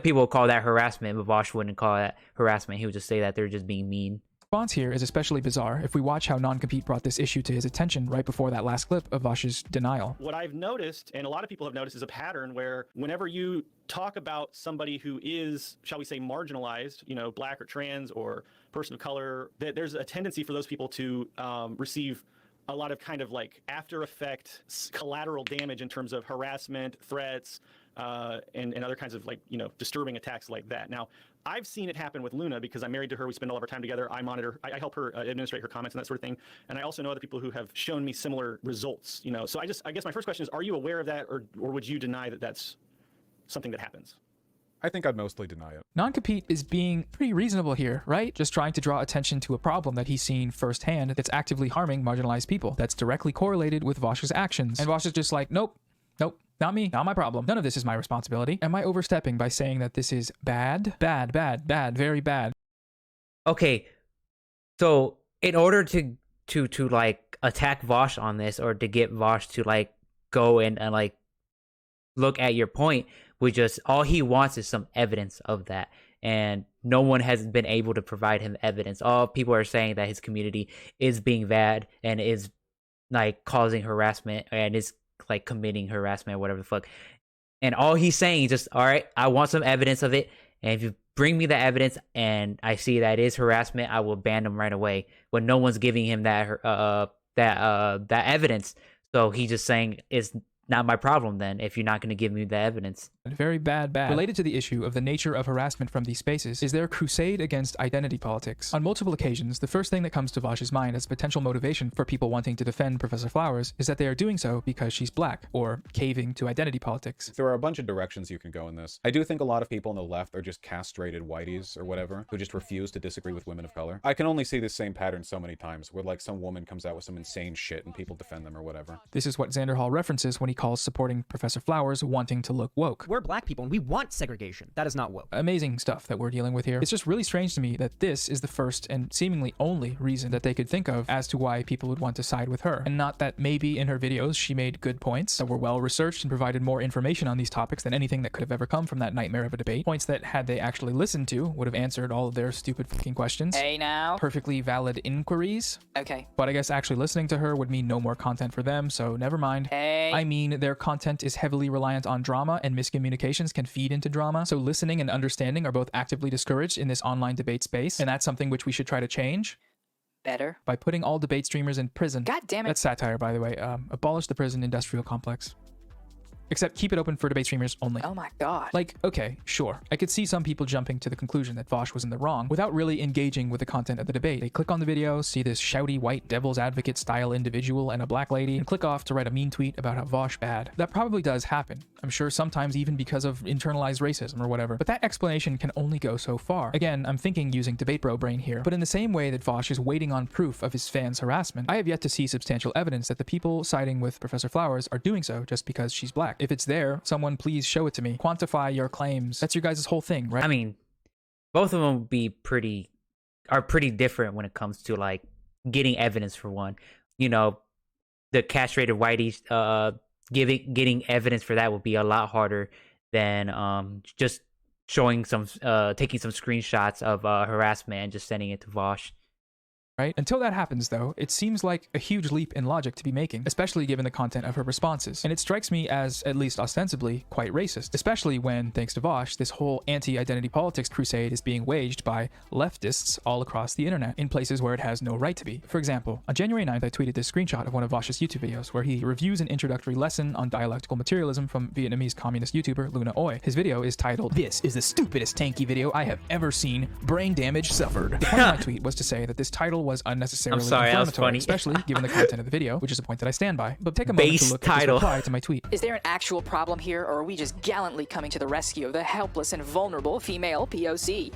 people call that harassment, but Vosh wouldn't call that harassment. He would just say that they're just being mean. Response here is especially bizarre if we watch how non-compete brought this issue to his attention right before that last clip of Vosh's denial. What I've noticed, and a lot of people have noticed, is a pattern where whenever you talk about somebody who is, shall we say, marginalized, black or trans or person of color, that there's a tendency for those people to receive a lot of kind of like after effect collateral damage in terms of harassment, threats, and other kinds of disturbing attacks like that. Now, I've seen it happen with Luna because I'm married to her. We spend all of our time together. I monitor, I help her administrate her comments and that sort of thing. And I also know other people who have shown me similar results. So I guess my first question is, are you aware of that, or would you deny that that's something that happens? I think I'd mostly deny it. Non-compete is being pretty reasonable here, right? Just trying to draw attention to a problem that he's seen firsthand that's actively harming marginalized people. That's directly correlated with Vosh's actions. And Vosh is just like, nope, not me, not my problem. None of this is my responsibility. Am I overstepping by saying that this is bad? Bad, bad, bad, very bad. Okay, so in order to like attack Vosh on this, or to get Vosh to like go and like look at your point, all he wants is some evidence of that, and no one has been able to provide him evidence. All people are saying that his community is being bad and is like causing harassment and is like committing harassment or whatever the fuck. And all he's saying is just, all right, I want some evidence of it, and if you bring me the evidence and I see that it is harassment, I will ban them right away. But no one's giving him that evidence, so he's just saying it's not my problem then if you're not going to give me the evidence. Very bad. Related to the issue of the nature of harassment from these spaces is their crusade against identity politics. On multiple occasions, the first thing that comes to Vosh's mind as potential motivation for people wanting to defend Professor Flowers is that they are doing so because she's black, or caving to identity politics. There are a bunch of directions you can go in this. I do think a lot of people on the left are just castrated whiteys or whatever, who just refuse to disagree with women of color. I can only see this same pattern so many times, where like some woman comes out with some insane shit and people defend them or whatever. This is what Xander Hall references when he calls supporting Professor Flowers wanting to look woke. We're black people and we want segregation. That is not woke. Amazing stuff that we're dealing with here. It's just really strange to me that this is the first and seemingly only reason that they could think of as to why people would want to side with her. And not that maybe in her videos she made good points that were well researched and provided more information on these topics than anything that could have ever come from that nightmare of a debate. Points that, had they actually listened to, would have answered all of their stupid fucking questions. Hey now. Perfectly valid inquiries. Okay. But I guess actually listening to her would mean no more content for them, so never mind. Hey. I mean, their content is heavily reliant on drama, and miscommunications can feed into drama, so listening and understanding are both actively discouraged in this online debate space, and that's something which we should try to change. Better. By putting all debate streamers in prison. God damn it. That's satire, by the way. Abolish the prison industrial complex. except keep it open for debate streamers only. Oh my god. Like, okay, sure. I could see some people jumping to the conclusion that Vosh was in the wrong without really engaging with the content of the debate. They click on the video, see this shouty white devil's advocate style individual and a black lady, and click off to write a mean tweet about how Vosh bad. That probably does happen. I'm sure sometimes even because of internalized racism or whatever. But that explanation can only go so far. Again, I'm thinking using debate bro brain here. But in the same way that Vosh is waiting on proof of his fans' harassment, I have yet to see substantial evidence that the people siding with Professor Flowers are doing so just because she's black. If it's there, someone please show it to me. Quantify your claims. That's your guys' whole thing, right? I mean, both of them are pretty different when it comes to like getting evidence for one. You know, the castrated whiteys, getting evidence for that would be a lot harder than just showing some taking some screenshots of harassment and just sending it to Vosh. Right? Until that happens, though, it seems like a huge leap in logic to be making, especially given the content of her responses. And it strikes me as, at least ostensibly, quite racist, especially when, thanks to Vosh, this whole anti-identity politics crusade is being waged by leftists all across the internet, in places where it has no right to be. For example, on January 9th, I tweeted this screenshot of one of Vosh's YouTube videos, where he reviews an introductory lesson on dialectical materialism from Vietnamese communist YouTuber Luna Oi. His video is titled, "This is the stupidest tanky video I have ever seen. Brain damage suffered." The point of my tweet was to say that this title was unnecessarily inflammatory, especially given the content of the video, which is a point that I stand by. But take a moment to look at the reply to my tweet. Is there an actual problem here, or are we just gallantly coming to the rescue of the helpless and vulnerable female POC?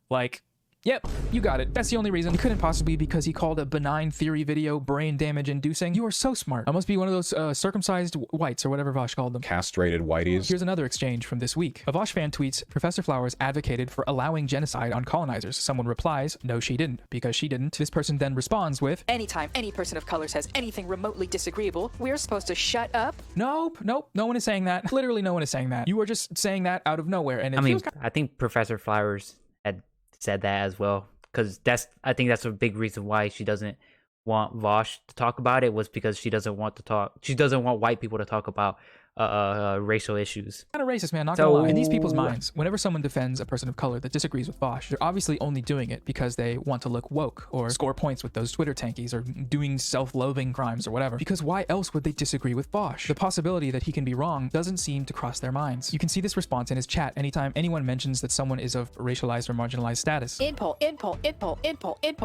Like, yep, you got it. That's the only reason. It couldn't possibly be because he called a benign theory video brain damage inducing. You are so smart. I must be one of those circumcised whites or whatever Vosh called them. Castrated whiteys. Here's another exchange from this week. A Vosh fan tweets, "Professor Flowers advocated for allowing genocide on colonizers." Someone replies, "No, she didn't, because she didn't." This person then responds with, "Anytime any person of color says anything remotely disagreeable, we're supposed to shut up?" Nope, no one is saying that. Literally no one is saying that. You are just saying that out of nowhere. And I think Professor Flowers had said that as well, because I think that's a big reason why she doesn't want Vosh to talk about it, was because she doesn't want white people to talk about racial issues. Kind of racist, man, not gonna lie. In these people's minds, whenever someone defends a person of color that disagrees with Vosh, they're obviously only doing it because they want to look woke or score points with those Twitter tankies or doing self-loathing crimes or whatever. Because why else would they disagree with Vosh? The possibility that he can be wrong doesn't seem to cross their minds. You can see this response in his chat anytime anyone mentions that someone is of racialized or marginalized status. Inpol.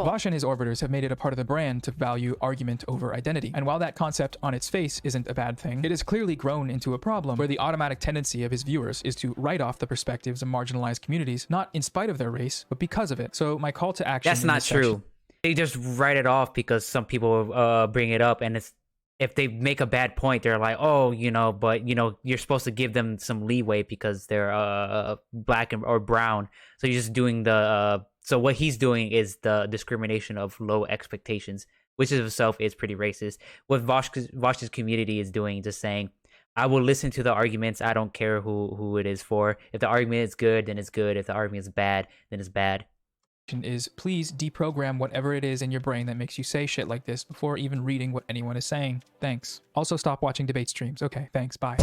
Vosh and his orbiters have made it a part of the brand to value argument over identity. And while that concept on its face isn't a bad thing, it has clearly grown into a problem where the automatic tendency of his viewers is to write off the perspectives of marginalized communities, not in spite of their race, but because of it. So my call to action— That's not true. They just write it off because some people bring it up, and if they make a bad point, they're like, oh, but you're supposed to give them some leeway because they're black or brown. So you're just doing so what he's doing is the discrimination of low expectations, which of itself is pretty racist. What Vosh's community is doing, just saying, I will listen to the arguments. I don't care who it is for. If the argument is good, then it's good. If the argument is bad, then it's bad. Is please deprogram whatever it is in your brain that makes you say shit like this before even reading what anyone is saying. Thanks. Also stop watching debate streams. Okay, thanks. Bye.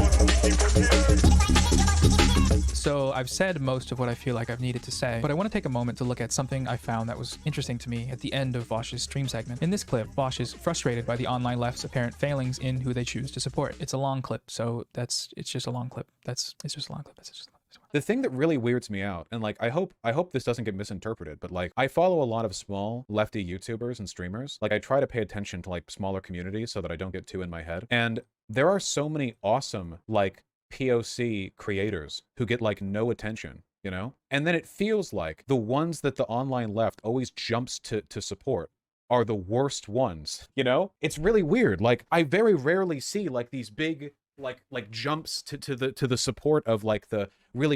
So I've said most of what I feel like I've needed to say, but I want to take a moment to look at something I found that was interesting to me at the end of Vosh's stream segment. In this clip, Vosh is frustrated by the online left's apparent failings in who they choose to support. It's a long clip, so it's just a long clip. It's just a long clip. That's just a long clip. The thing that really weirds me out, and like I hope this doesn't get misinterpreted, but like I follow a lot of small lefty YouTubers and streamers. Like I try to pay attention to like smaller communities so that I don't get too in my head. And there are so many awesome like POC creators who get like no attention, And then it feels like the ones that the online left always jumps to support are the worst ones, It's really weird. Like I very rarely see like these big like jumps to the support of like the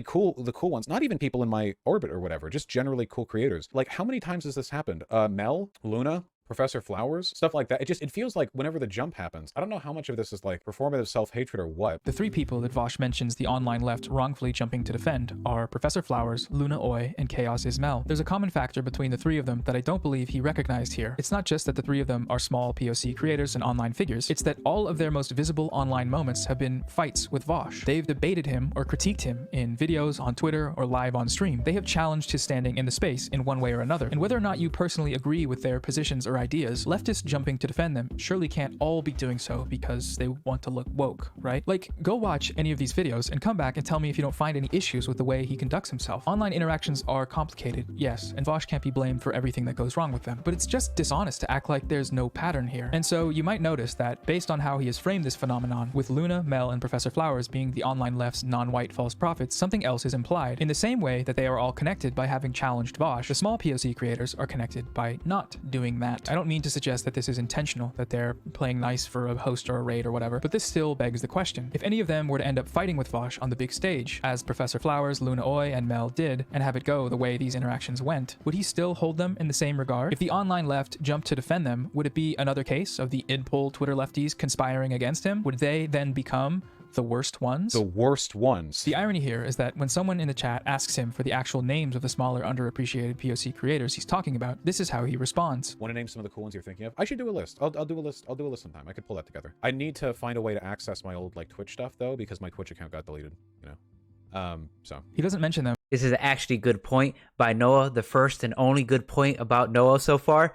cool ones, not even people in my orbit or whatever, just generally cool creators. Like how many times has this happened? Mel, Luna, Professor Flowers, stuff like that. It feels like whenever the jump happens, I don't know how much of this is like performative self-hatred or what. The three people that Vosh mentions the online left wrongfully jumping to defend are Professor Flowers, Luna Oi, and Chaos Ismel. There's a common factor between the three of them that I don't believe he recognized here. It's not just that the three of them are small POC creators and online figures, it's that all of their most visible online moments have been fights with Vosh. They've debated him or critiqued him in videos, on Twitter, or live on stream. They have challenged his standing in the space in one way or another. And whether or not you personally agree with their positions or or ideas, leftists jumping to defend them surely can't all be doing so because they want to look woke, right? Like, go watch any of these videos and come back and tell me if you don't find any issues with the way he conducts himself. Online interactions are complicated, yes, and Vosh can't be blamed for everything that goes wrong with them, but it's just dishonest to act like there's no pattern here. And so you might notice that based on how he has framed this phenomenon, with Luna, Mel, and Professor Flowers being the online left's non-white false prophets, something else is implied. In the same way that they are all connected by having challenged Vosh, the small POC creators are connected by not doing that. I don't mean to suggest that this is intentional, that they're playing nice for a host or a raid or whatever, but this still begs the question. If any of them were to end up fighting with Vosh on the big stage, as Professor Flowers, Luna Oi, and Mel did, and have it go the way these interactions went, would he still hold them in the same regard? If the online left jumped to defend them, would it be another case of the idpol Twitter lefties conspiring against him? Would they then become the worst ones? The worst ones. The irony here is that when someone in the chat asks him for the actual names of the smaller, underappreciated POC creators he's talking about, this is how he responds. Want to name some of the cool ones you're thinking of? I should do a list. I'll do a list. I'll do a list sometime. I could pull that together. I need to find a way to access my old Twitch stuff though, because my Twitch account got deleted. You know, so he doesn't mention them. This is actually a good point by Noah. The first and only good point about Noah so far,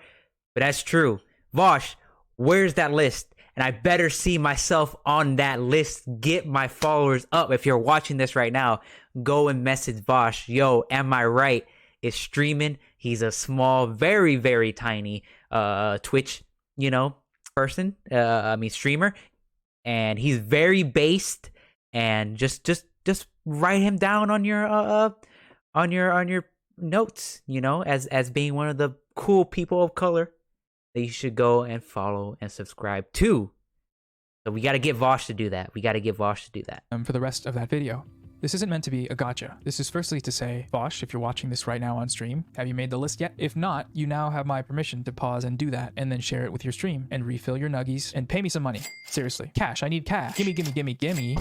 but that's true. Vosh, where's that list? And I better see myself on that list. Get my followers up. If you're watching this right now, go and message Vosh. Yo, am I right? It's streaming. He's a small, very, very tiny Twitch, person. Streamer. And he's very based. And just write him down on your notes, as being one of the cool people of color that you should go and follow and subscribe to. So we got to get Vosh to do that. For the rest of that video. This isn't meant to be a gotcha. This is firstly to say, Vosh, if you're watching this right now on stream, have you made the list yet? If not, you now have my permission to pause and do that, and then share it with your stream, and refill your nuggies, and pay me some money. Seriously. Cash. I need cash. Gimme.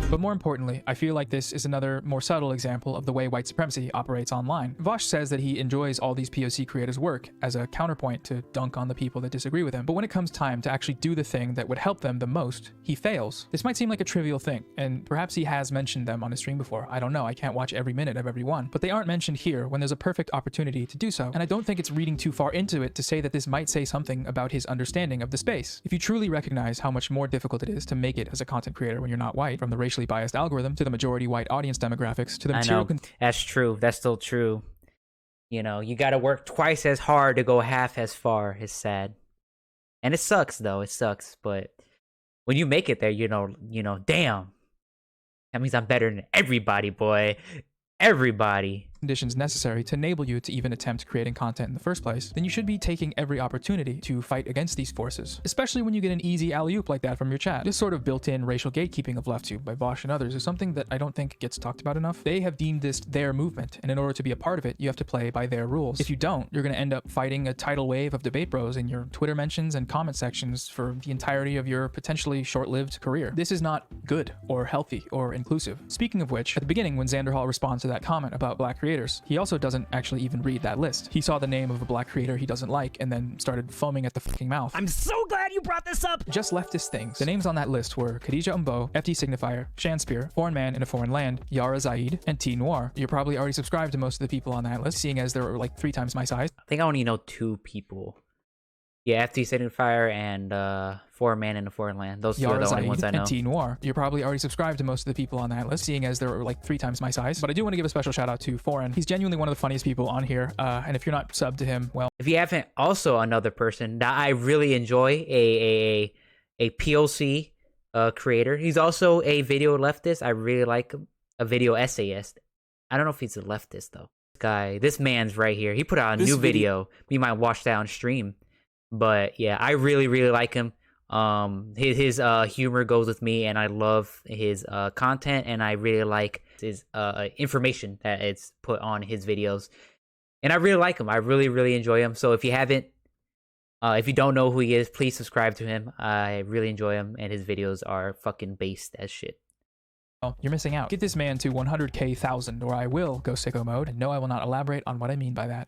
But more importantly, I feel like this is another more subtle example of the way white supremacy operates online. Vosh says that he enjoys all these POC creators' work as a counterpoint to dunk on the people that disagree with him. But when it comes time to actually do the thing that would help them the most, he fails. This might seem like a trivial thing, and perhaps he has mentioned them on his stream before. I don't know, I can't watch every minute of every one. But they aren't mentioned here when there's a perfect opportunity to do so. And I don't think it's reading too far into it to say that this might say something about his understanding of the space. If you truly recognize how much more difficult it is to make it as a content creator when you're not white, from the racially biased algorithm to the majority white audience demographics to the material. That's true. That's still true. You got to work twice as hard to go half as far. It's sad. And it sucks, though. It sucks. But when you make it there, damn. That means I'm better than everybody, boy. Everybody. Conditions necessary to enable you to even attempt creating content in the first place, then you should be taking every opportunity to fight against these forces, especially when you get an easy alley-oop like that from your chat. This sort of built-in racial gatekeeping of LeftTube by Vosh and others is something that I don't think gets talked about enough. They have deemed this their movement, and in order to be a part of it, you have to play by their rules. If you don't, you're going to end up fighting a tidal wave of debate bros in your Twitter mentions and comment sections for the entirety of your potentially short-lived career. This is not good or healthy or inclusive. Speaking of which, at the beginning when Xander Hall responds to that comment about black creators, he also doesn't actually even read that list. He saw the name of a black creator he doesn't like and then started foaming at the fucking mouth. I'm so glad you brought this up! Just leftist things. The names on that list were Khadija Umbo, FD Signifier, Shanspear, Foreign Man in a Foreign Land, Yara Zaid, and T Noir. You're probably already subscribed to most of the people on that list, seeing as there were like 3 times my size. I think I only know 2 people. Yeah, FD Signifier and Foreign Man in a Foreign Land. Those 2 are the only ones I know. And T Noir. You're probably already subscribed to most of the people on that list, seeing as there were like 3 times my size. But I do want to give a special shout out to Foreign. He's genuinely one of the funniest people on here. And if you're not subbed to him, well. If you haven't, also another person that I really enjoy, a POC creator. He's also a video leftist. I really like him. A video essayist. I don't know if he's a leftist though. This man's right here. He put out a new video. We might watch that on stream. But yeah, I really, really like him. His humor goes with me, and I love his content, and I really like his information that it's put on his videos. And I really like him. I really, really enjoy him. So if you don't know who he is, please subscribe to him. I really enjoy him, and his videos are fucking based as shit. Well, you're missing out. Get this man to 100,000, or I will go sicko mode, and no, I will not elaborate on what I mean by that.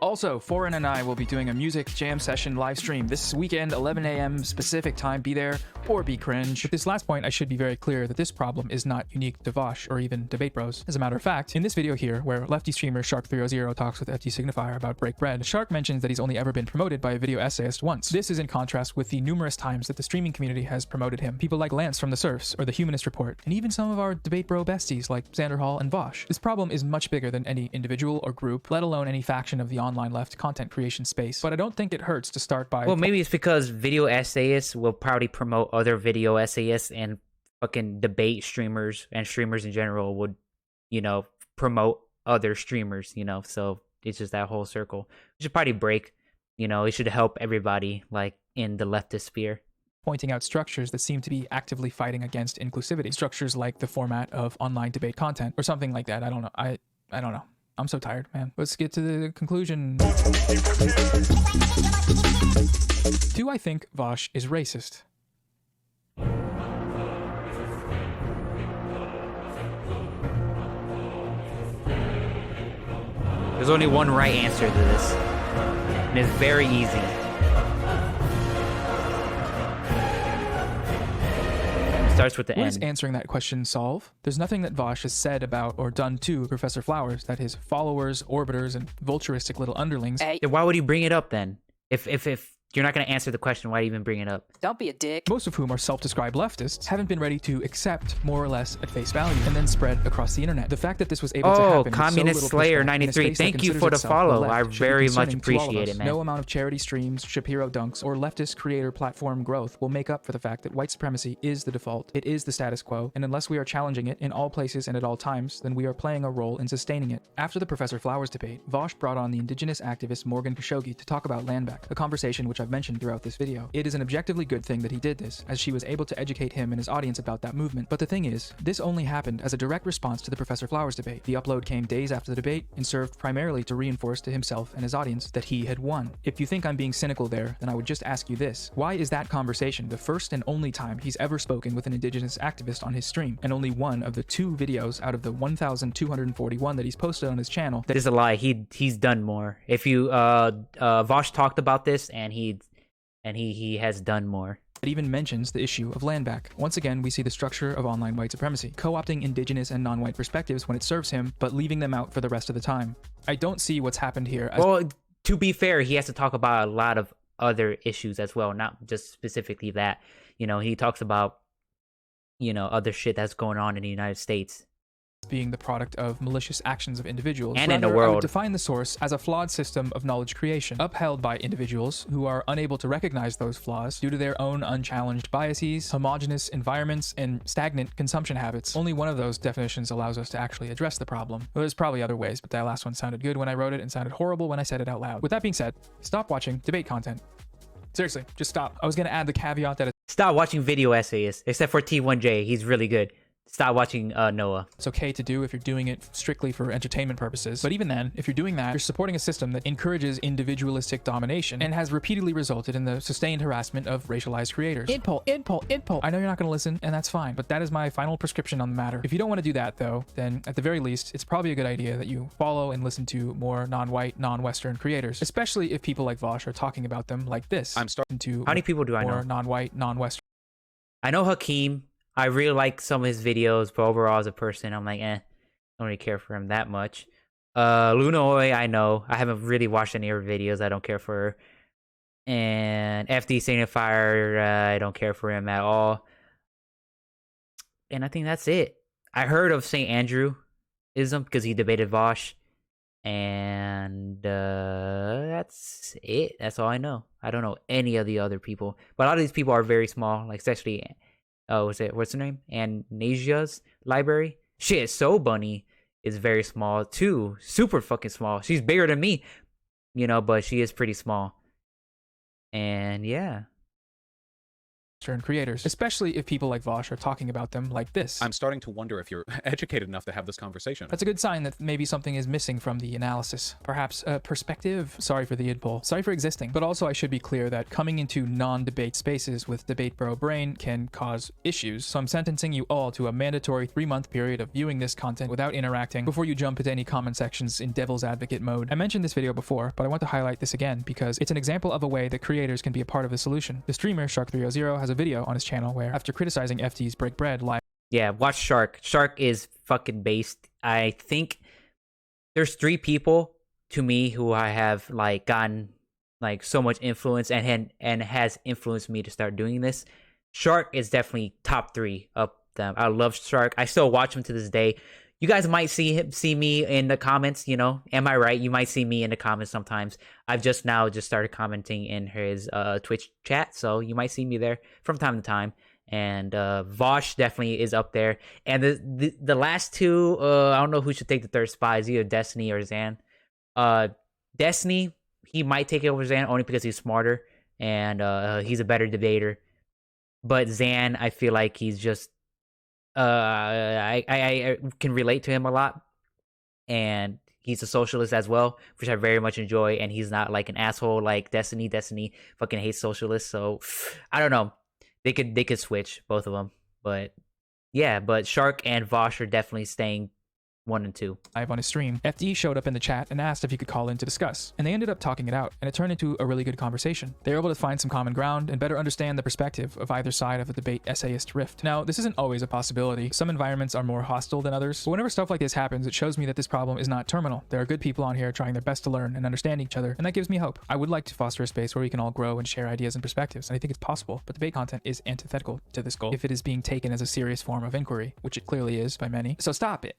Also, Foreign and I will be doing a music jam session live stream this weekend, 11 a.m. Pacific time. Be there or be cringe. With this last point, I should be very clear that this problem is not unique to Vosh or even Debate Bros. As a matter of fact, in this video here, where lefty streamer Shark300 talks with FT Signifier about Break Bread, Shark mentions that he's only ever been promoted by a video essayist once. This is in contrast with the numerous times that the streaming community has promoted him. People like Lance from The Surfs or The Humanist Report, and even some of our Debate Bro besties like Xander Hall and Vosh. This problem is much bigger than any individual or group, let alone any faction of the online left content creation space. But I don't think it hurts to start by... Well, maybe it's because video essayists will probably promote other video essayists, and fucking debate streamers and streamers in general would, you know, promote other streamers, you know, so it's just that whole circle. It should probably break, you know, it should help everybody, like, in the leftist sphere. Pointing out structures that seem to be actively fighting against inclusivity. Structures like the format of online debate content or something like that. I don't know. I don't know. I'm so tired, man. Let's get to the conclusion. Do I think Vosh is racist? There's only one right answer to this, and it's very easy. Starts with the What end. does answering that question solve? There's nothing that Vosh has said about or done to Professor Flowers that his followers, orbiters, and vulturistic little underlings... Then why would he bring it up then? If you're not going to answer the question, why even bring it up? Don't be a dick. Most of whom are self-described leftists, haven't been ready to accept more or less at face value and then spread across the internet. The fact that this was able to happen with Communist so little Slayer pushback in a 93, space that thank you considers for the itself follow. left I should be very much concerning to all of appreciate us. it, man. No amount of charity streams, Shapiro dunks, or leftist creator platform growth will make up for the fact that white supremacy is the default. It is the status quo, and unless we are challenging it in all places and at all times, then we are playing a role in sustaining it. After the Professor Flowers debate, Vosh brought on the indigenous activist Morgan Khashoggi to talk about land back, a conversation which I've mentioned throughout this video. It is an objectively good thing that he did this, as she was able to educate him and his audience about that movement. But the thing is, this only happened as a direct response to the Professor Flowers debate. The upload came days after the debate and served primarily to reinforce to himself and his audience that he had won. If you think I'm being cynical there, then I would just ask you this. Why is that conversation the first and only time he's ever spoken with an indigenous activist on his stream, and only one of the 2 videos out of the 1,241 that he's posted on his channel? That is a lie. He's done more. If you Vosh talked about this, and he has done more. It even mentions the issue of land back. Once again, we see the structure of online white supremacy, co-opting indigenous and non-white perspectives when it serves him, but leaving them out for the rest of the time. I don't see what's happened here. Well, to be fair, he has to talk about a lot of other issues as well, not just specifically that. You know, he talks about, you know, other shit that's going on in the United States. Being the product of malicious actions of individuals. And in the Rather, I world. would define the source as a flawed system of knowledge creation, upheld by individuals who are unable to recognize those flaws due to their own unchallenged biases, homogenous environments, and stagnant consumption habits. Only one of those definitions allows us to actually address the problem. Well, there's probably other ways, but that last one sounded good when I wrote it and sounded horrible when I said it out loud. With that being said, stop watching debate content. Seriously, just stop. I was going to add the caveat that Stop watching video essayists, except for T1J. He's really good. Stop watching Noah. It's okay to do if you're doing it strictly for entertainment purposes. But even then, if you're doing that, you're supporting a system that encourages individualistic domination and has repeatedly resulted in the sustained harassment of racialized creators. Id poll. I know you're not going to listen, and that's fine, but that is my final prescription on the matter. If you don't want to do that, though, then at the very least, it's probably a good idea that you follow and listen to more non-white, non-Western creators, especially if people like Vosh are talking about them like this. How many people do I know? More non-white, non-Western. I know Hakeem. I really like some of his videos, but overall as a person, I'm like, I don't really care for him that much. Lunoy, I know. I haven't really watched any of her videos. I don't care for her. And FD Signifier, I don't care for him at all. And I think that's it. I heard of St. Andrew-ism because he debated Vosh. And that's it. That's all I know. I don't know any of the other people. But a lot of these people are very small, like especially... what's her name? Anasia's library. Shit, So Bunny is very small too. Super fucking small. She's bigger than me, you know, but she is pretty small. And yeah. and creators, especially if people like Vosh are talking about them like this. I'm starting to wonder if you're educated enough to have this conversation. That's a good sign that maybe something is missing from the analysis. Perhaps a perspective. Sorry for the id poll. Sorry for existing. But also I should be clear that coming into non-debate spaces with debate bro brain can cause issues. So I'm sentencing you all to a mandatory 3-month period of viewing this content without interacting before you jump into any comment sections in devil's advocate mode. I mentioned this video before, but I want to highlight this again because it's an example of a way that creators can be a part of the solution. The streamer Shark300 has a video on his channel where, after criticizing FD's Break Bread live. Yeah, watch Shark. Shark is fucking based. I think there's 3 people to me who I have like gotten like so much influence and has influenced me to start doing this. Shark is definitely top 3 of them. I love Shark. I still watch him to this day. You guys might see me in the comments, you know. Am I right? You might see me in the comments sometimes. I've just started commenting in his Twitch chat, so you might see me there from time to time. And Vosh definitely is up there. And the last 2, I don't know who should take the 3rd spot. Is either Destiny or Zan. Destiny, he might take it over Zan only because he's smarter and he's a better debater. But Zan, I feel like he's just I can relate to him a lot, and he's a socialist as well, which I very much enjoy. And he's not like an asshole like Destiny. Destiny fucking hates socialists, so I don't know. They could switch both of them, but yeah. But Shark and Vosh are definitely staying 1 and 2. Live on his stream, FD showed up in the chat and asked if he could call in to discuss, and they ended up talking it out, and it turned into a really good conversation. They were able to find some common ground and better understand the perspective of either side of the debate essayist rift. Now, this isn't always a possibility. Some environments are more hostile than others, but whenever stuff like this happens, it shows me that this problem is not terminal. There are good people on here trying their best to learn and understand each other, and that gives me hope. I would like to foster a space where we can all grow and share ideas and perspectives, and I think it's possible, but debate content is antithetical to this goal if it is being taken as a serious form of inquiry, which it clearly is by many. So stop it.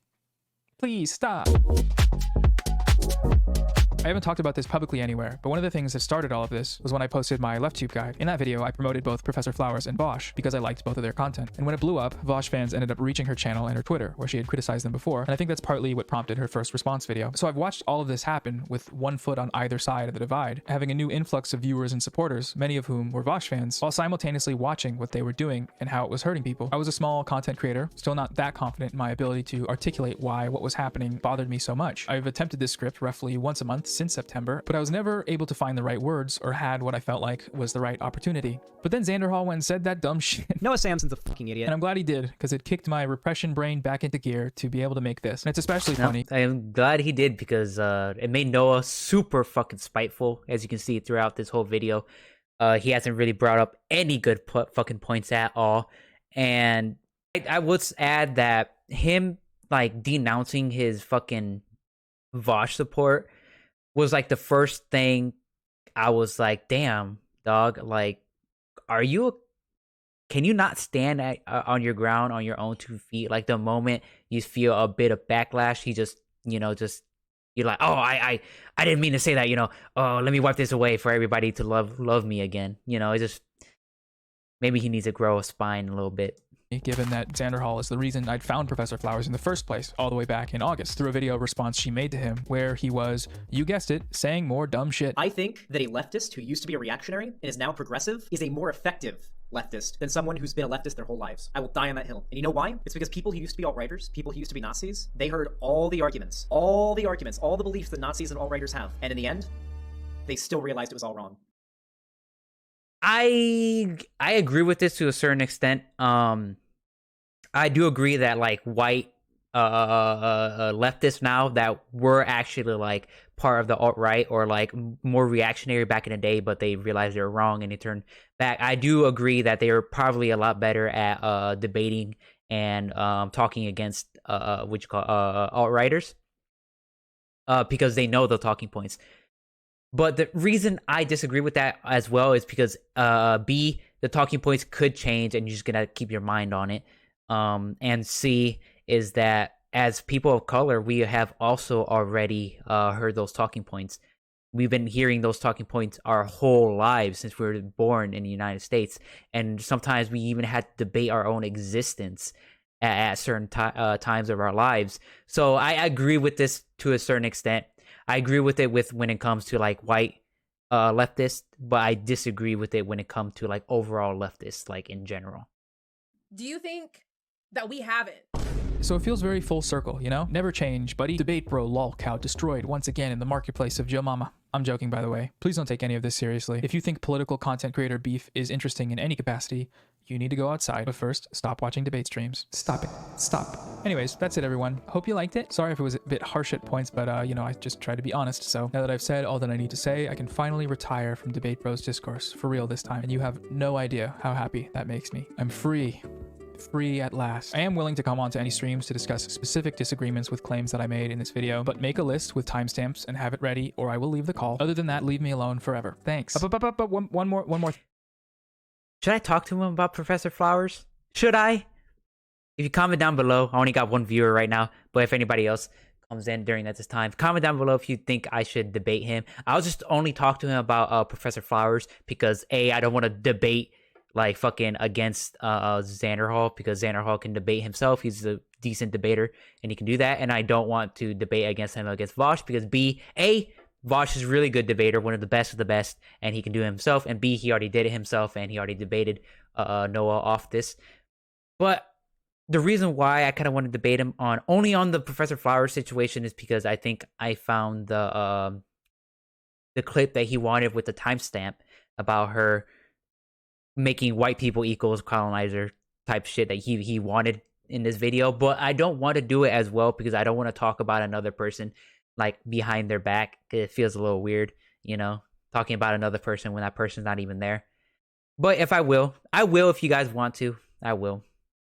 Please stop. I haven't talked about this publicly anywhere, but one of the things that started all of this was when I posted my LeftTube guide. In that video, I promoted both Professor Flowers and Vosh because I liked both of their content. And when it blew up, Vosh fans ended up reaching her channel and her Twitter, where she had criticized them before, and I think that's partly what prompted her first response video. So I've watched all of this happen with one foot on either side of the divide, having a new influx of viewers and supporters, many of whom were Vosh fans, while simultaneously watching what they were doing and how it was hurting people. I was a small content creator, still not that confident in my ability to articulate why what was happening bothered me so much. I've attempted this script roughly once a month since September, but I was never able to find the right words or had what I felt like was the right opportunity. But then Xander Hall went and said that dumb shit. Noah Samsen's a fucking idiot. And I'm glad he did, because it kicked my repression brain back into gear to be able to make this. And it's especially funny. I'm glad he did because it made Noah super fucking spiteful, as you can see throughout this whole video. He hasn't really brought up any good fucking points at all. And I would add that him like denouncing his fucking Vosh support was like the first thing I was like, damn, dog, like, can you not stand on your ground on your own 2 feet? Like the moment you feel a bit of backlash, you're like, oh, I didn't mean to say that, oh, let me wipe this away for everybody to love me again. It's just, maybe he needs to grow a spine a little bit. Given that Xander Hall is the reason I'd found Professor Flowers in the first place, all the way back in August, through a video response she made to him, where he was, you guessed it, saying more dumb shit. I think that a leftist who used to be a reactionary and is now progressive is a more effective leftist than someone who's been a leftist their whole lives. I will die on that hill. And you know why? It's because people who used to be alt-righters, people who used to be Nazis, they heard all the arguments, all the beliefs that Nazis and alt-righters have. And in the end, they still realized it was all wrong. I agree with this to a certain extent. I do agree that like white leftists now that were actually like part of the alt-right or like more reactionary back in the day, but they realized they were wrong and they turned back. I do agree that they were probably a lot better at debating and talking against alt-righters because they know the talking points. But the reason I disagree with that as well is because B, the talking points could change and you're just gonna keep your mind on it. And C is that as people of color, we have also already heard those talking points. We've been hearing those talking points our whole lives since we were born in the United States. And sometimes we even had to debate our own existence at certain times of our lives. So I agree with this to a certain extent. I agree with it when it comes to like white leftist, but I disagree with it when it comes to like overall leftists, like in general. Do you think that we haven't? So it feels very full circle, you know? Never change, buddy. Debate bro lol cow destroyed once again in the marketplace of Joe Mama. I'm joking, by the way. Please don't take any of this seriously. If you think political content creator beef is interesting in any capacity, you need to go outside. But first, stop watching debate streams. Stop it. Stop. Anyways, that's it, everyone. Hope you liked it. Sorry if it was a bit harsh at points, but, you know, I just tried to be honest. So now that I've said all that I need to say, I can finally retire from Debate Bros discourse. For real this time. And you have no idea how happy that makes me. I'm free. Free at last. I am willing to come on to any streams to discuss specific disagreements with claims that I made in this video, but make a list with timestamps and have it ready, or I will leave the call. Other than that, leave me alone forever. Thanks. But one more. Should I talk to him about Professor Flowers? Should I? If you comment down below, I only got one viewer right now, but if anybody else comes in during this time, comment down below if you think I should debate him. I'll just only talk to him about Professor Flowers because I don't want to debate like fucking against Xander Hall, because Xander Hall can debate himself. He's a decent debater and he can do that. And I don't want to debate against him against Vosh because Vosh is a really good debater, one of the best, and he can do it himself. And B, he already did it himself and he already debated Noah off this. But the reason why I kind of want to debate him only on the Professor Flowers situation is because I think I found the clip that he wanted with the timestamp about her making white people equals colonizer type shit that he wanted in this video. But I don't want to do it as well because I don't want to talk about another person like behind their back. It feels a little weird, you know, talking about another person when that person's not even there. But if I will if you guys want to. I will.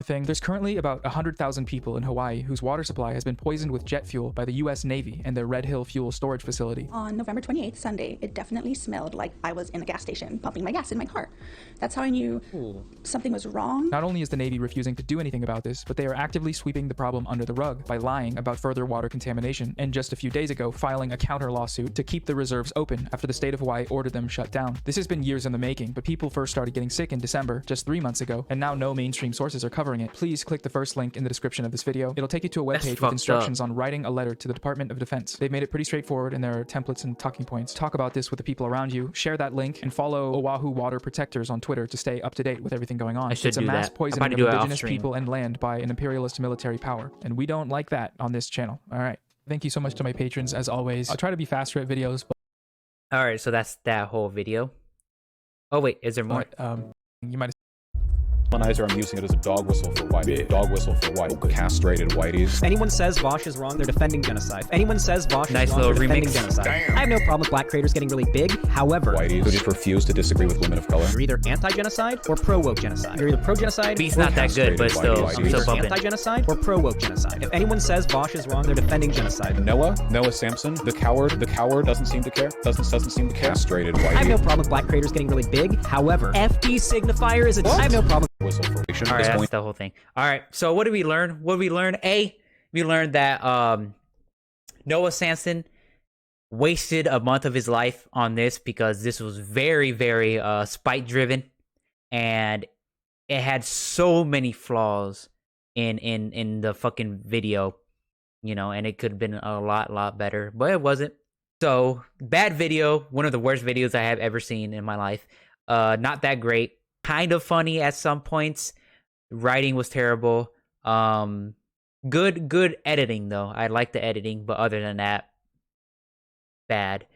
There's currently about 100,000 people in Hawaii whose water supply has been poisoned with jet fuel by the US Navy and their Red Hill fuel storage facility. On November 28th, Sunday, it definitely smelled like I was in a gas station pumping my gas in my car. That's how I knew something was wrong. Not only is the Navy refusing to do anything about this, but they are actively sweeping the problem under the rug by lying about further water contamination, and just a few days ago filing a counter lawsuit to keep the reserves open after the state of Hawaii ordered them shut down. This has been years in the making, but people first started getting sick in December, just 3 months ago, and now no mainstream sources are covering it. Please click the first link in the description of this video. It'll take you to a webpage with instructions on writing a letter to the Department of Defense. They've made it pretty straightforward and there are templates and talking points. Talk about this with the people around you, share that link, and follow Oahu Water Protectors on Twitter to stay up to date with everything going on. It's a mass poisoning of indigenous people and land by an imperialist military power, and we don't like that on this channel. All right. Thank you so much to my patrons, as always. I'll try to be faster at videos. But... All right, so that's that whole video. Oh, wait, is there more? You might colonizer, I'm using it as a dog whistle for white. Dog whistle for white. Castrated whiteys. If anyone says Vosh is wrong, they're defending genocide. If anyone says Vosh is wrong, they're defending genocide. Damn. I have no problem with black creators getting really big. However, whiteys who just refuse to disagree with women of color. You're either anti-genocide or pro-woke genocide. You're either pro-genocide Beat's not that good, but still anti-genocide or pro-woke genocide. If anyone says Vosh is wrong, they're defending genocide. Noah Samsen, the coward doesn't seem to care. Doesn't seem to care. Castrated whiteys. I have no problem with black creators getting really big. However, FD signifier is I have no problem. Whistle for all right, that's the whole thing. All right, so what did we learn? We learned that Noah Samsen wasted a month of his life on this because this was very, very spite driven, and it had so many flaws in the fucking video, you know, and it could have been a lot better, but it wasn't. So bad video, one of the worst videos I have ever seen in my life. Not that great, kind of funny at some points. Writing was terrible. Good editing though. I like the editing, but other than that, bad.